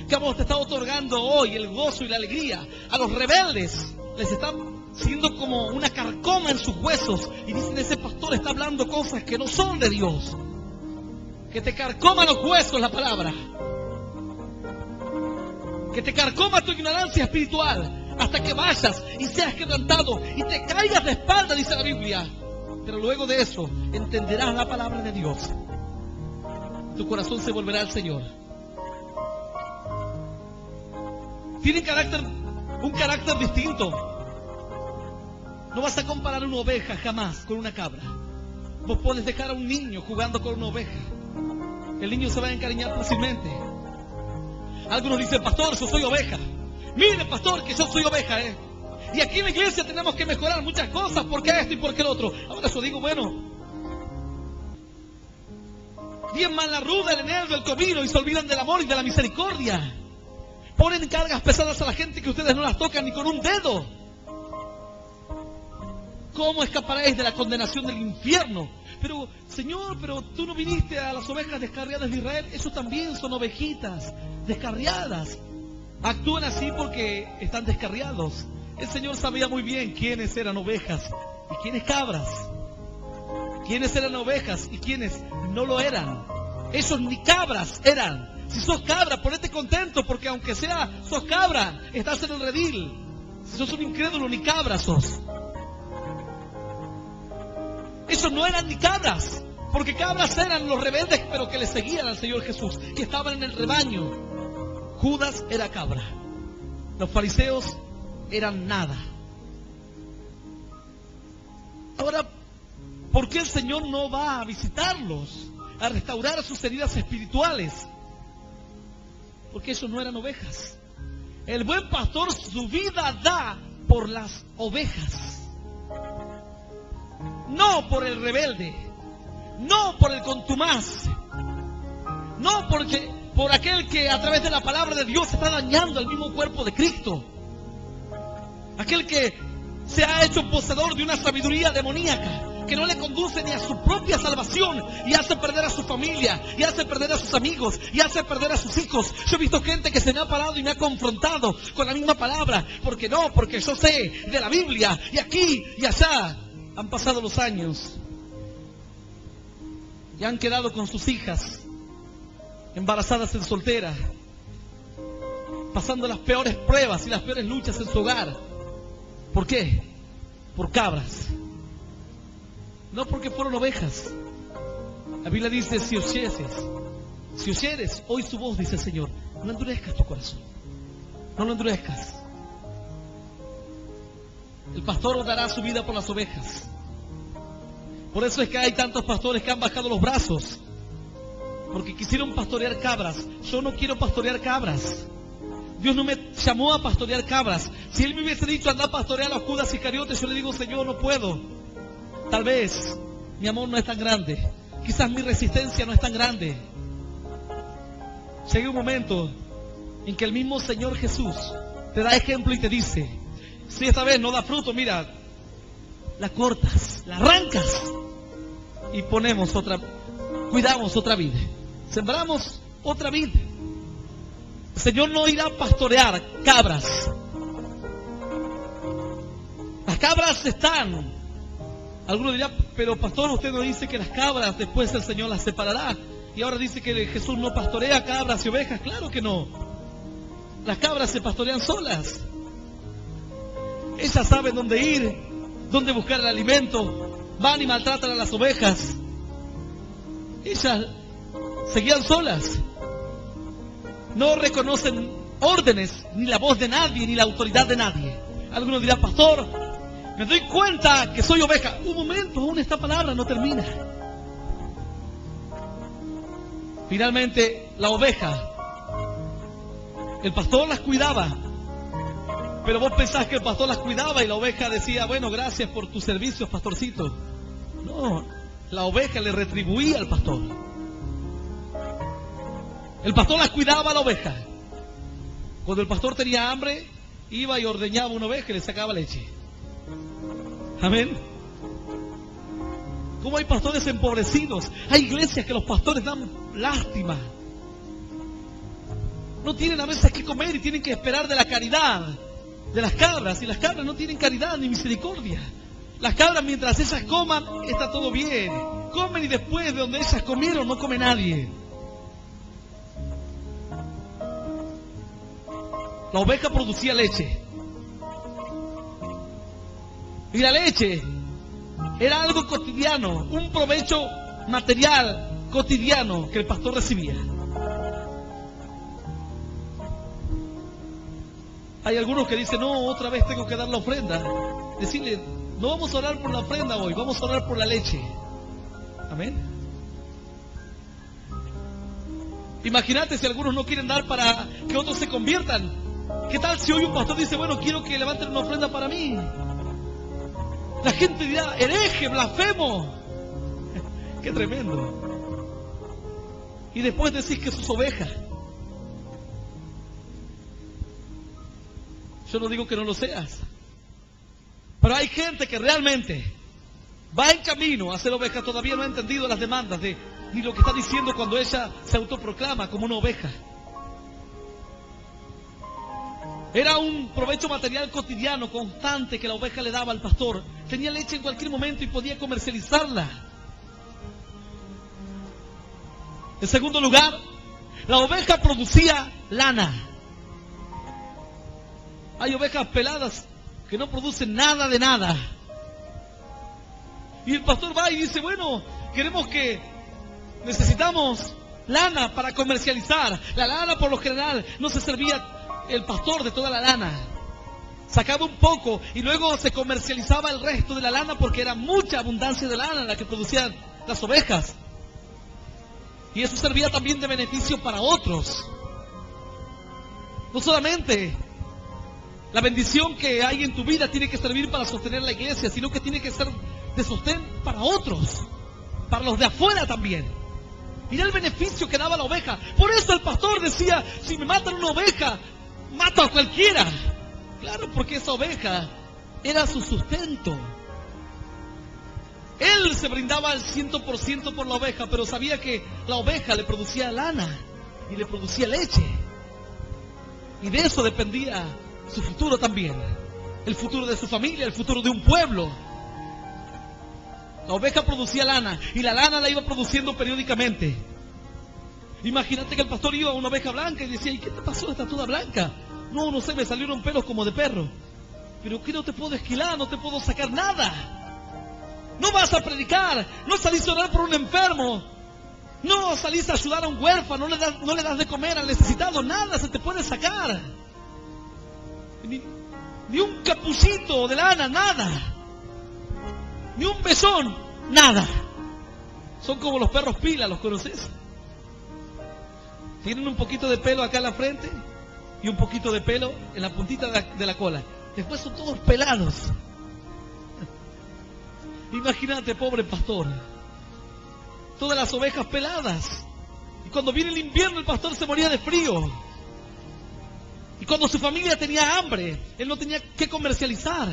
que a vos te está otorgando hoy el gozo y la alegría, a los rebeldes les está siendo como una carcoma en sus huesos. Y dicen: ese pastor está hablando cosas que no son de Dios. Que te carcoma los huesos la palabra. Que te carcoma tu ignorancia espiritual hasta que vayas y seas quebrantado y te caigas de espalda, dice la Biblia. Pero luego de eso entenderás la palabra de Dios. Tu corazón se volverá al Señor. Tienen un carácter distinto. No vas a comparar una oveja jamás con una cabra. Vos podés dejar a un niño jugando con una oveja. El niño se va a encariñar fácilmente. Algunos dicen: pastor, yo soy oveja. Mire, pastor, que yo soy oveja, Y aquí en la iglesia tenemos que mejorar muchas cosas, porque esto y porque el otro. Ahora yo digo: bueno, diezman la ruda, el eneldo, el comino, y se olvidan del amor y de la misericordia. Ponen cargas pesadas a la gente que ustedes no las tocan ni con un dedo. ¿Cómo escaparéis de la condenación del infierno? Pero, Señor, pero tú no viniste a las ovejas descarriadas de Israel. Esos también son ovejitas descarriadas. Actúan así porque están descarriados. El Señor sabía muy bien quiénes eran ovejas y quiénes cabras. Quiénes eran ovejas y quiénes no lo eran. Esos ni cabras eran, Si sos cabra, ponete contento, porque aunque sos cabra, estás en el redil. Si sos un incrédulo, ni cabra sos. Esos no eran ni cabras, porque cabras eran los rebeldes, pero que le seguían al Señor Jesús, que estaban en el rebaño. Judas era cabra. Los fariseos eran nada. Ahora, ¿por qué el Señor no va a visitarlos, a restaurar sus heridas espirituales? Porque ellos no eran ovejas. El buen pastor su vida da por las ovejas. No por el rebelde. No por el contumaz. No por aquel que a través de la palabra de Dios está dañando el mismo cuerpo de Cristo. Aquel que se ha hecho poseedor de una sabiduría demoníaca que no le conduce ni a su propia salvación y hace perder a su familia, y hace perder a sus amigos, y hace perder a sus hijos. Yo he visto gente que se me ha parado y me ha confrontado con la misma palabra. Porque yo sé de la Biblia, y aquí y allá. Han pasado los años y han quedado con sus hijas embarazadas en soltera, pasando las peores pruebas y las peores luchas en su hogar. ¿Por qué? Por cabras. No porque fueron ovejas. La Biblia dice: si oyeres hoy su voz, dice el Señor, no endurezcas tu corazón. No lo endurezcas. El pastor dará su vida por las ovejas. Por eso es que hay tantos pastores que han bajado los brazos, porque quisieron pastorear cabras. Yo no quiero pastorear cabras. Dios no me llamó a pastorear cabras. Si Él me hubiese dicho anda a pastorear a los Judas Iscariotes, yo le digo: Señor, no puedo. Tal vez mi amor no es tan grande, quizás mi resistencia no es tan grande. Llega un momento en que el mismo Señor Jesús te da ejemplo y te dice: si esta vez no da fruto, mira, la cortas, la arrancas y cuidamos otra vid, sembramos otra vid. El Señor no irá a pastorear cabras. Las cabras están. Algunos dirán: pero pastor, usted no dice que las cabras después el Señor las separará, y ahora dice que Jesús no pastorea cabras y ovejas. Claro que no. Las cabras se pastorean solas. Ellas saben dónde ir, dónde buscar el alimento. Van y maltratan a las ovejas. Ellas se guían solas. No reconocen órdenes, ni la voz de nadie, ni la autoridad de nadie. Algunos dirán: pastor, me doy cuenta que soy oveja. Un momento, aún esta palabra no termina. Finalmente, la oveja, el pastor las cuidaba. Pero vos pensás que el pastor las cuidaba y la oveja decía: bueno, gracias por tus servicios, pastorcito. No, la oveja le retribuía al pastor. El pastor las cuidaba a la oveja. Cuando el pastor tenía hambre, iba y ordeñaba una oveja y le sacaba leche. Amén. ¿Cómo hay pastores empobrecidos? Hay iglesias que los pastores dan lástima. No tienen a veces que comer y tienen que esperar de la caridad de las cabras. Y las cabras no tienen caridad ni misericordia. Las cabras, mientras ellas coman, está todo bien. Comen y después de donde ellas comieron no come nadie. La oveja producía leche. Y la leche era algo cotidiano, un provecho material cotidiano que el pastor recibía. Hay algunos que dicen: no, otra vez tengo que dar la ofrenda. Decirle: no vamos a orar por la ofrenda hoy, vamos a orar por la leche. Amén. Imagínate si algunos no quieren dar para que otros se conviertan. ¿Qué tal si hoy un pastor dice: bueno, quiero que levanten una ofrenda para mí? La gente dirá: hereje, blasfemo. Qué tremendo. Y después decís que sos oveja. Yo no digo que no lo seas, pero hay gente que realmente va en camino a ser oveja. Todavía no ha entendido las demandas ni lo que está diciendo cuando ella se autoproclama como una oveja. Era un provecho material cotidiano, constante, que la oveja le daba al pastor. Tenía leche en cualquier momento y podía comercializarla. En segundo lugar, La oveja producía lana. Hay ovejas peladas que no producen nada de nada. Y el pastor va y dice, bueno, necesitamos lana para comercializar. La lana por lo general no se servía el pastor de toda la lana. Sacaba un poco y luego se comercializaba el resto de la lana porque era mucha abundancia de lana la que producían las ovejas. Y eso servía también de beneficio para otros. No solamente la bendición que hay en tu vida tiene que servir para sostener la iglesia, sino que tiene que ser de sostén para otros, para los de afuera también. Mira el beneficio que daba la oveja. Por eso el pastor decía, si me matan una oveja, mato a cualquiera. Claro, porque esa oveja era su sustento. Él se brindaba al 100% por la oveja, pero sabía que la oveja le producía lana y le producía leche. Y de eso dependía su futuro también. El futuro de su familia, el futuro de un pueblo. La oveja producía lana y la lana la iba produciendo periódicamente. Imagínate que el pastor iba a una oveja blanca y decía, ¿y qué te pasó? Está toda blanca. No sé, me salieron pelos como de perro. Pero que no te puedo esquilar, no te puedo sacar nada. No vas a predicar, no salís a orar por un enfermo, no salís a ayudar a un huérfano, no le das de comer al necesitado, nada se te puede sacar. Ni un capuchito de lana, nada. Ni un besón, nada. Son como los perros pila, ¿los conoces? Tienen un poquito de pelo acá en la frente y un poquito de pelo en la puntita de la cola. Después son todos pelados. Imagínate, pobre pastor. Todas las ovejas peladas. Y cuando viene el invierno, el pastor se moría de frío. Y cuando su familia tenía hambre, él no tenía que comercializar.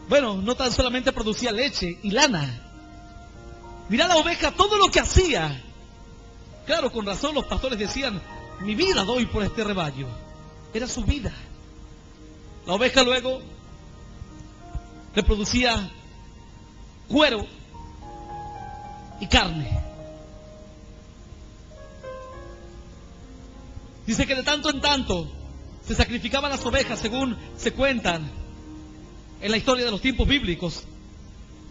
Bueno, no tan solamente producía leche y lana. Mirá la oveja, todo lo que hacía. Claro, con razón los pastores decían, mi vida doy por este rebaño. Era su vida. La oveja luego le producía cuero y carne. Dice que de tanto en tanto se sacrificaban las ovejas, según se cuentan en la historia de los tiempos bíblicos.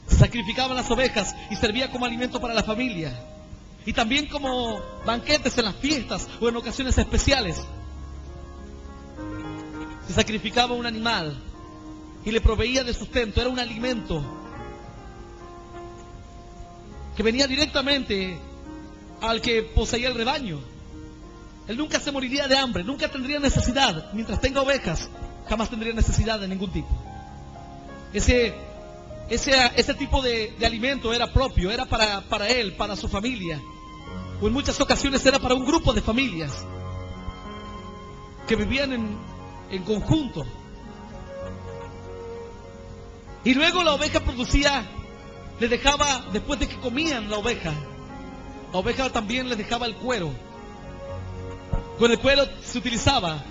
Se sacrificaban las ovejas y servía como alimento para la familia. Y también como banquetes en las fiestas o en ocasiones especiales. Se sacrificaba un animal y le proveía de sustento, era un alimento que venía directamente al que poseía el rebaño. Él nunca se moriría de hambre, nunca tendría necesidad. Mientras tenga ovejas, jamás tendría necesidad de ningún tipo. Ese tipo de alimento era propio, era para él, para su familia. O en muchas ocasiones era para un grupo de familias que vivían en conjunto. Y luego la oveja producía, le dejaba, después de que comían la oveja también les dejaba el cuero. Con el cuero se utilizaba,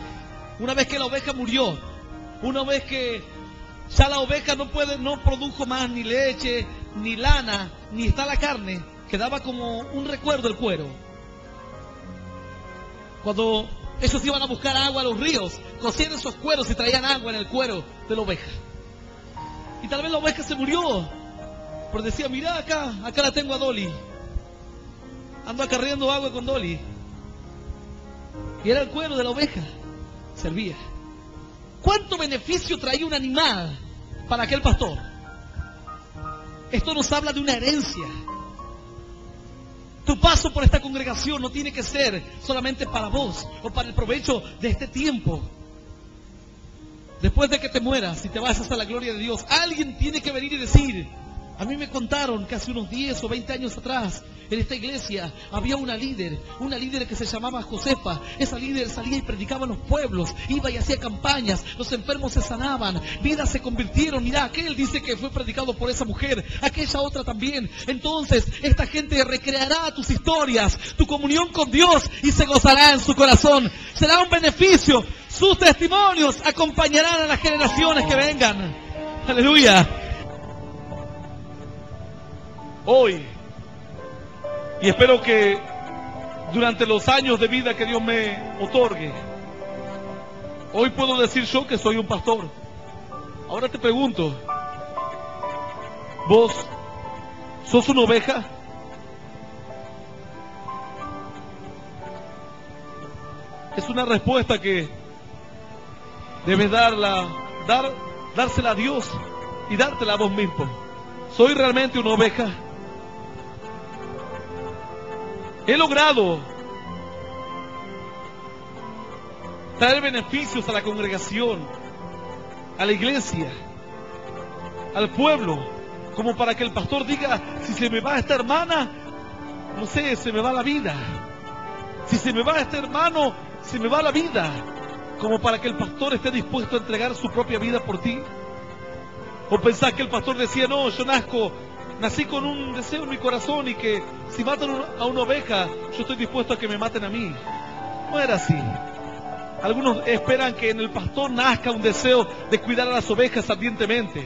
una vez que la oveja murió, una vez que ya la oveja no produjo más ni leche, ni lana, ni está la carne, quedaba como un recuerdo el cuero. Cuando ellos iban a buscar agua a los ríos, cosían esos cueros y traían agua en el cuero de la oveja. Y tal vez la oveja se murió, pero decía, mira acá la tengo a Dolly. Ando acarreando agua con Dolly. Y era el cuero de la oveja. Servía. ¿Cuánto beneficio traía un animal para aquel pastor? Esto nos habla de una herencia. Tu paso por esta congregación no tiene que ser solamente para vos o para el provecho de este tiempo. Después de que te mueras y te vayas a la gloria de Dios, alguien tiene que venir y decir, a mí me contaron que hace unos 10 o 20 años atrás, en esta iglesia había una líder que se llamaba Josefa. Esa líder salía y predicaba en los pueblos, iba y hacía campañas, los enfermos se sanaban, vidas se convirtieron. Mirá, aquel dice que fue predicado por esa mujer, aquella otra también. Entonces, esta gente recreará tus historias, tu comunión con Dios y se gozará en su corazón. Será un beneficio. Sus testimonios acompañarán a las generaciones que vengan. Aleluya. Hoy, y espero que durante los años de vida que Dios me otorgue. Hoy puedo decir yo que soy un pastor. Ahora te pregunto, ¿vos sos una oveja? Es una respuesta que debes dársela a Dios y dártela a vos mismo. ¿Soy realmente una oveja? He logrado traer beneficios a la congregación, a la iglesia, al pueblo, como para que el pastor diga, si se me va esta hermana, no sé, se me va la vida. Si se me va este hermano, se me va la vida. Como para que el pastor esté dispuesto a entregar su propia vida por ti. ¿O pensás que el pastor decía, no, yo nací con un deseo en mi corazón y que si matan a una oveja, yo estoy dispuesto a que me maten a mí? No era así. Algunos esperan que en el pastor nazca un deseo de cuidar a las ovejas ardientemente.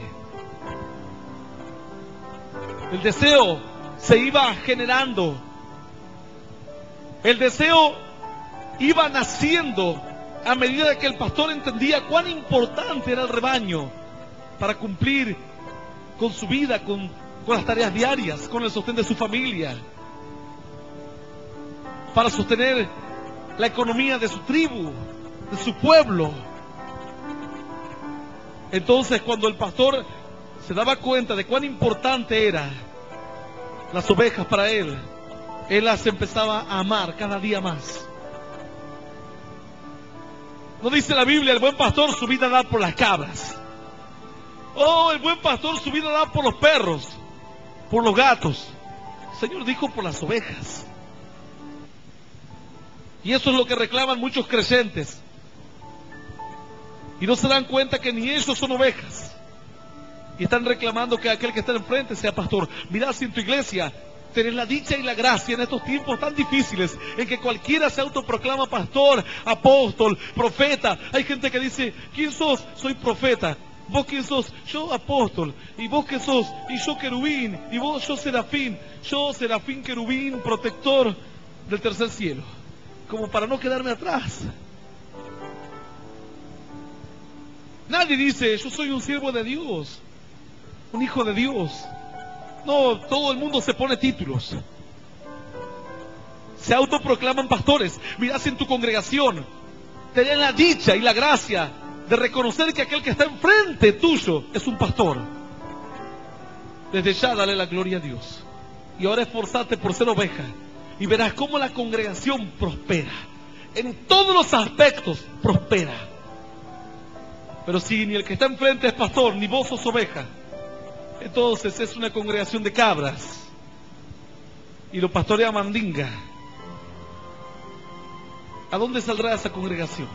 El deseo se iba generando. El deseo iba naciendo a medida de que el pastor entendía cuán importante era el rebaño para cumplir con su vida, con las tareas diarias, con el sostén de su familia, para sostener la economía de su tribu, de su pueblo. Entonces, cuando el pastor se daba cuenta de cuán importante eran las ovejas para él las empezaba a amar cada día más. ¿No dice la Biblia, el buen pastor su vida da por las cabras? Oh, el buen pastor su vida da por los perros, por los gatos. El Señor dijo por las ovejas. Y eso es lo que reclaman muchos creyentes. Y no se dan cuenta que ni ellos son ovejas. Y están reclamando que aquel que está enfrente sea pastor. Mirá, si en tu iglesia tenés la dicha y la gracia en estos tiempos tan difíciles, en que cualquiera se autoproclama pastor, apóstol, profeta. Hay gente que dice, ¿quién sos? Soy profeta. ¿Vos quién sos? Yo apóstol. ¿Y vos qué sos? Y yo querubín. ¿Y vos? Yo serafín. Yo serafín, querubín, protector del tercer cielo. Como para no quedarme atrás. Nadie dice, yo soy un siervo de Dios, un hijo de Dios. No, todo el mundo se pone títulos. Se autoproclaman pastores. Mirá, si en tu congregación tenés la dicha y la gracia de reconocer que aquel que está enfrente tuyo es un pastor, desde ya dale la gloria a Dios. Y ahora esforzate por ser oveja y verás cómo la congregación prospera. En todos los aspectos prospera. Pero si ni el que está enfrente es pastor, ni vos sos oveja, entonces es una congregación de cabras y lo pastorea mandinga. ¿A dónde saldrá esa congregación?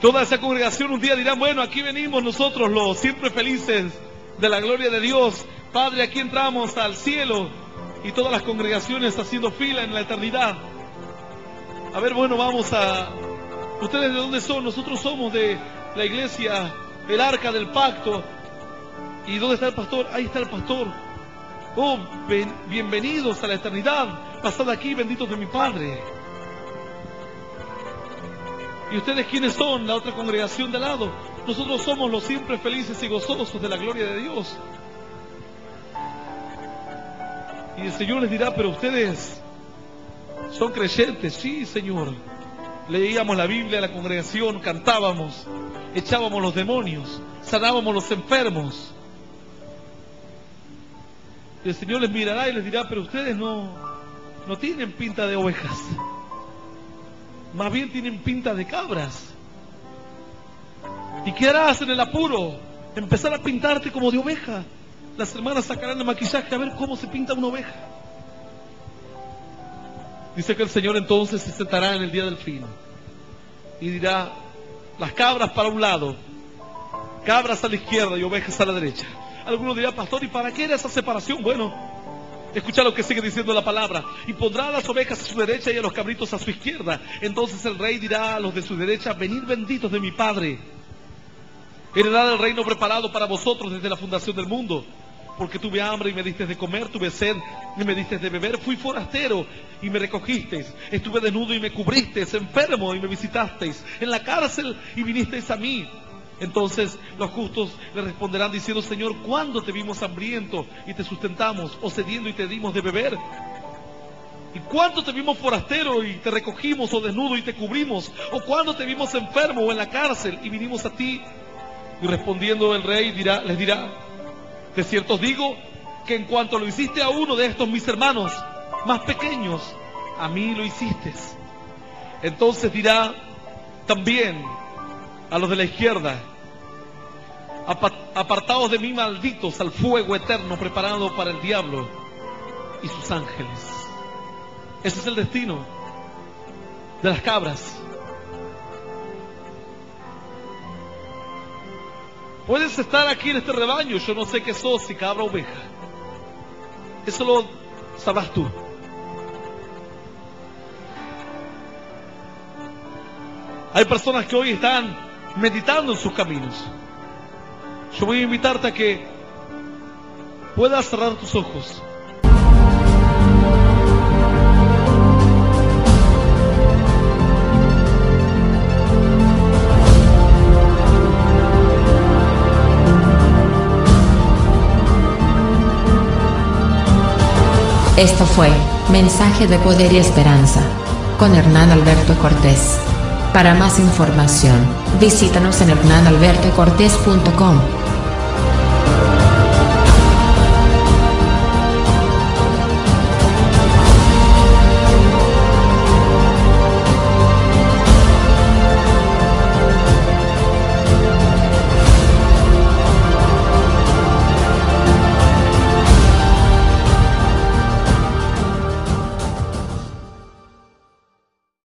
Toda esa congregación un día dirá, bueno, aquí venimos nosotros los siempre felices de la gloria de Dios. Padre, aquí entramos al cielo. Y todas las congregaciones haciendo fila en la eternidad. A ver, bueno, vamos a... ¿Ustedes de dónde son? Nosotros somos de la iglesia, el Arca del Pacto. ¿Y dónde está el pastor? Ahí está el pastor. Oh, bienvenidos a la eternidad. Pasad aquí, benditos de mi Padre. ¿Y ustedes quiénes son? La otra congregación de al lado. Nosotros somos los siempre felices y gozosos de la gloria de Dios. Y el Señor les dirá, pero ustedes son creyentes. Sí, Señor. Leíamos la Biblia en la congregación, cantábamos, echábamos los demonios, sanábamos los enfermos. Y el Señor les mirará y les dirá, pero ustedes no tienen pinta de ovejas. Más bien tienen pinta de cabras. ¿Y qué harás en el apuro? Empezar a pintarte como de oveja. Las hermanas sacarán el maquillaje a ver cómo se pinta una oveja. Dice que el Señor entonces se sentará en el día del fin y dirá, las cabras para un lado, cabras a la izquierda y ovejas a la derecha. Algunos dirán, pastor, ¿y para qué era esa separación? Bueno, escucha lo que sigue diciendo la palabra. Y pondrá a las ovejas a su derecha y a los cabritos a su izquierda. Entonces el rey dirá a los de su derecha, venid benditos de mi Padre, heredad del reino preparado para vosotros desde la fundación del mundo. porque tuve hambre y me diste de comer, tuve sed y me diste de beber, fui forastero y me recogisteis, estuve desnudo y me cubristeis, enfermo y me visitasteis, en la cárcel y vinisteis a mí. Entonces los justos le responderán diciendo: Señor, ¿cuándo te vimos hambriento y te sustentamos, o sediento y te dimos de beber? ¿Y cuándo te vimos forastero y te recogimos, o desnudo y te cubrimos? ¿O cuándo te vimos enfermo o en la cárcel y vinimos a ti? Y respondiendo el rey les dirá: de cierto os digo que en cuanto lo hiciste a uno de estos mis hermanos más pequeños, a mí lo hiciste. Entonces dirá también a los de la izquierda: apartaos de mí, malditos, al fuego eterno preparado para el diablo y sus ángeles. Ese es el destino de las cabras. Puedes estar aquí en este rebaño, yo no sé qué sos, si cabra o oveja. Eso lo sabrás tú. Hay personas que hoy están meditando en sus caminos. Yo voy a invitarte a que puedas cerrar tus ojos. Esto fue Mensaje de Poder y Esperanza con Hernán Alberto Cortés. Para más información, visítanos en hernanalbertocortes.com.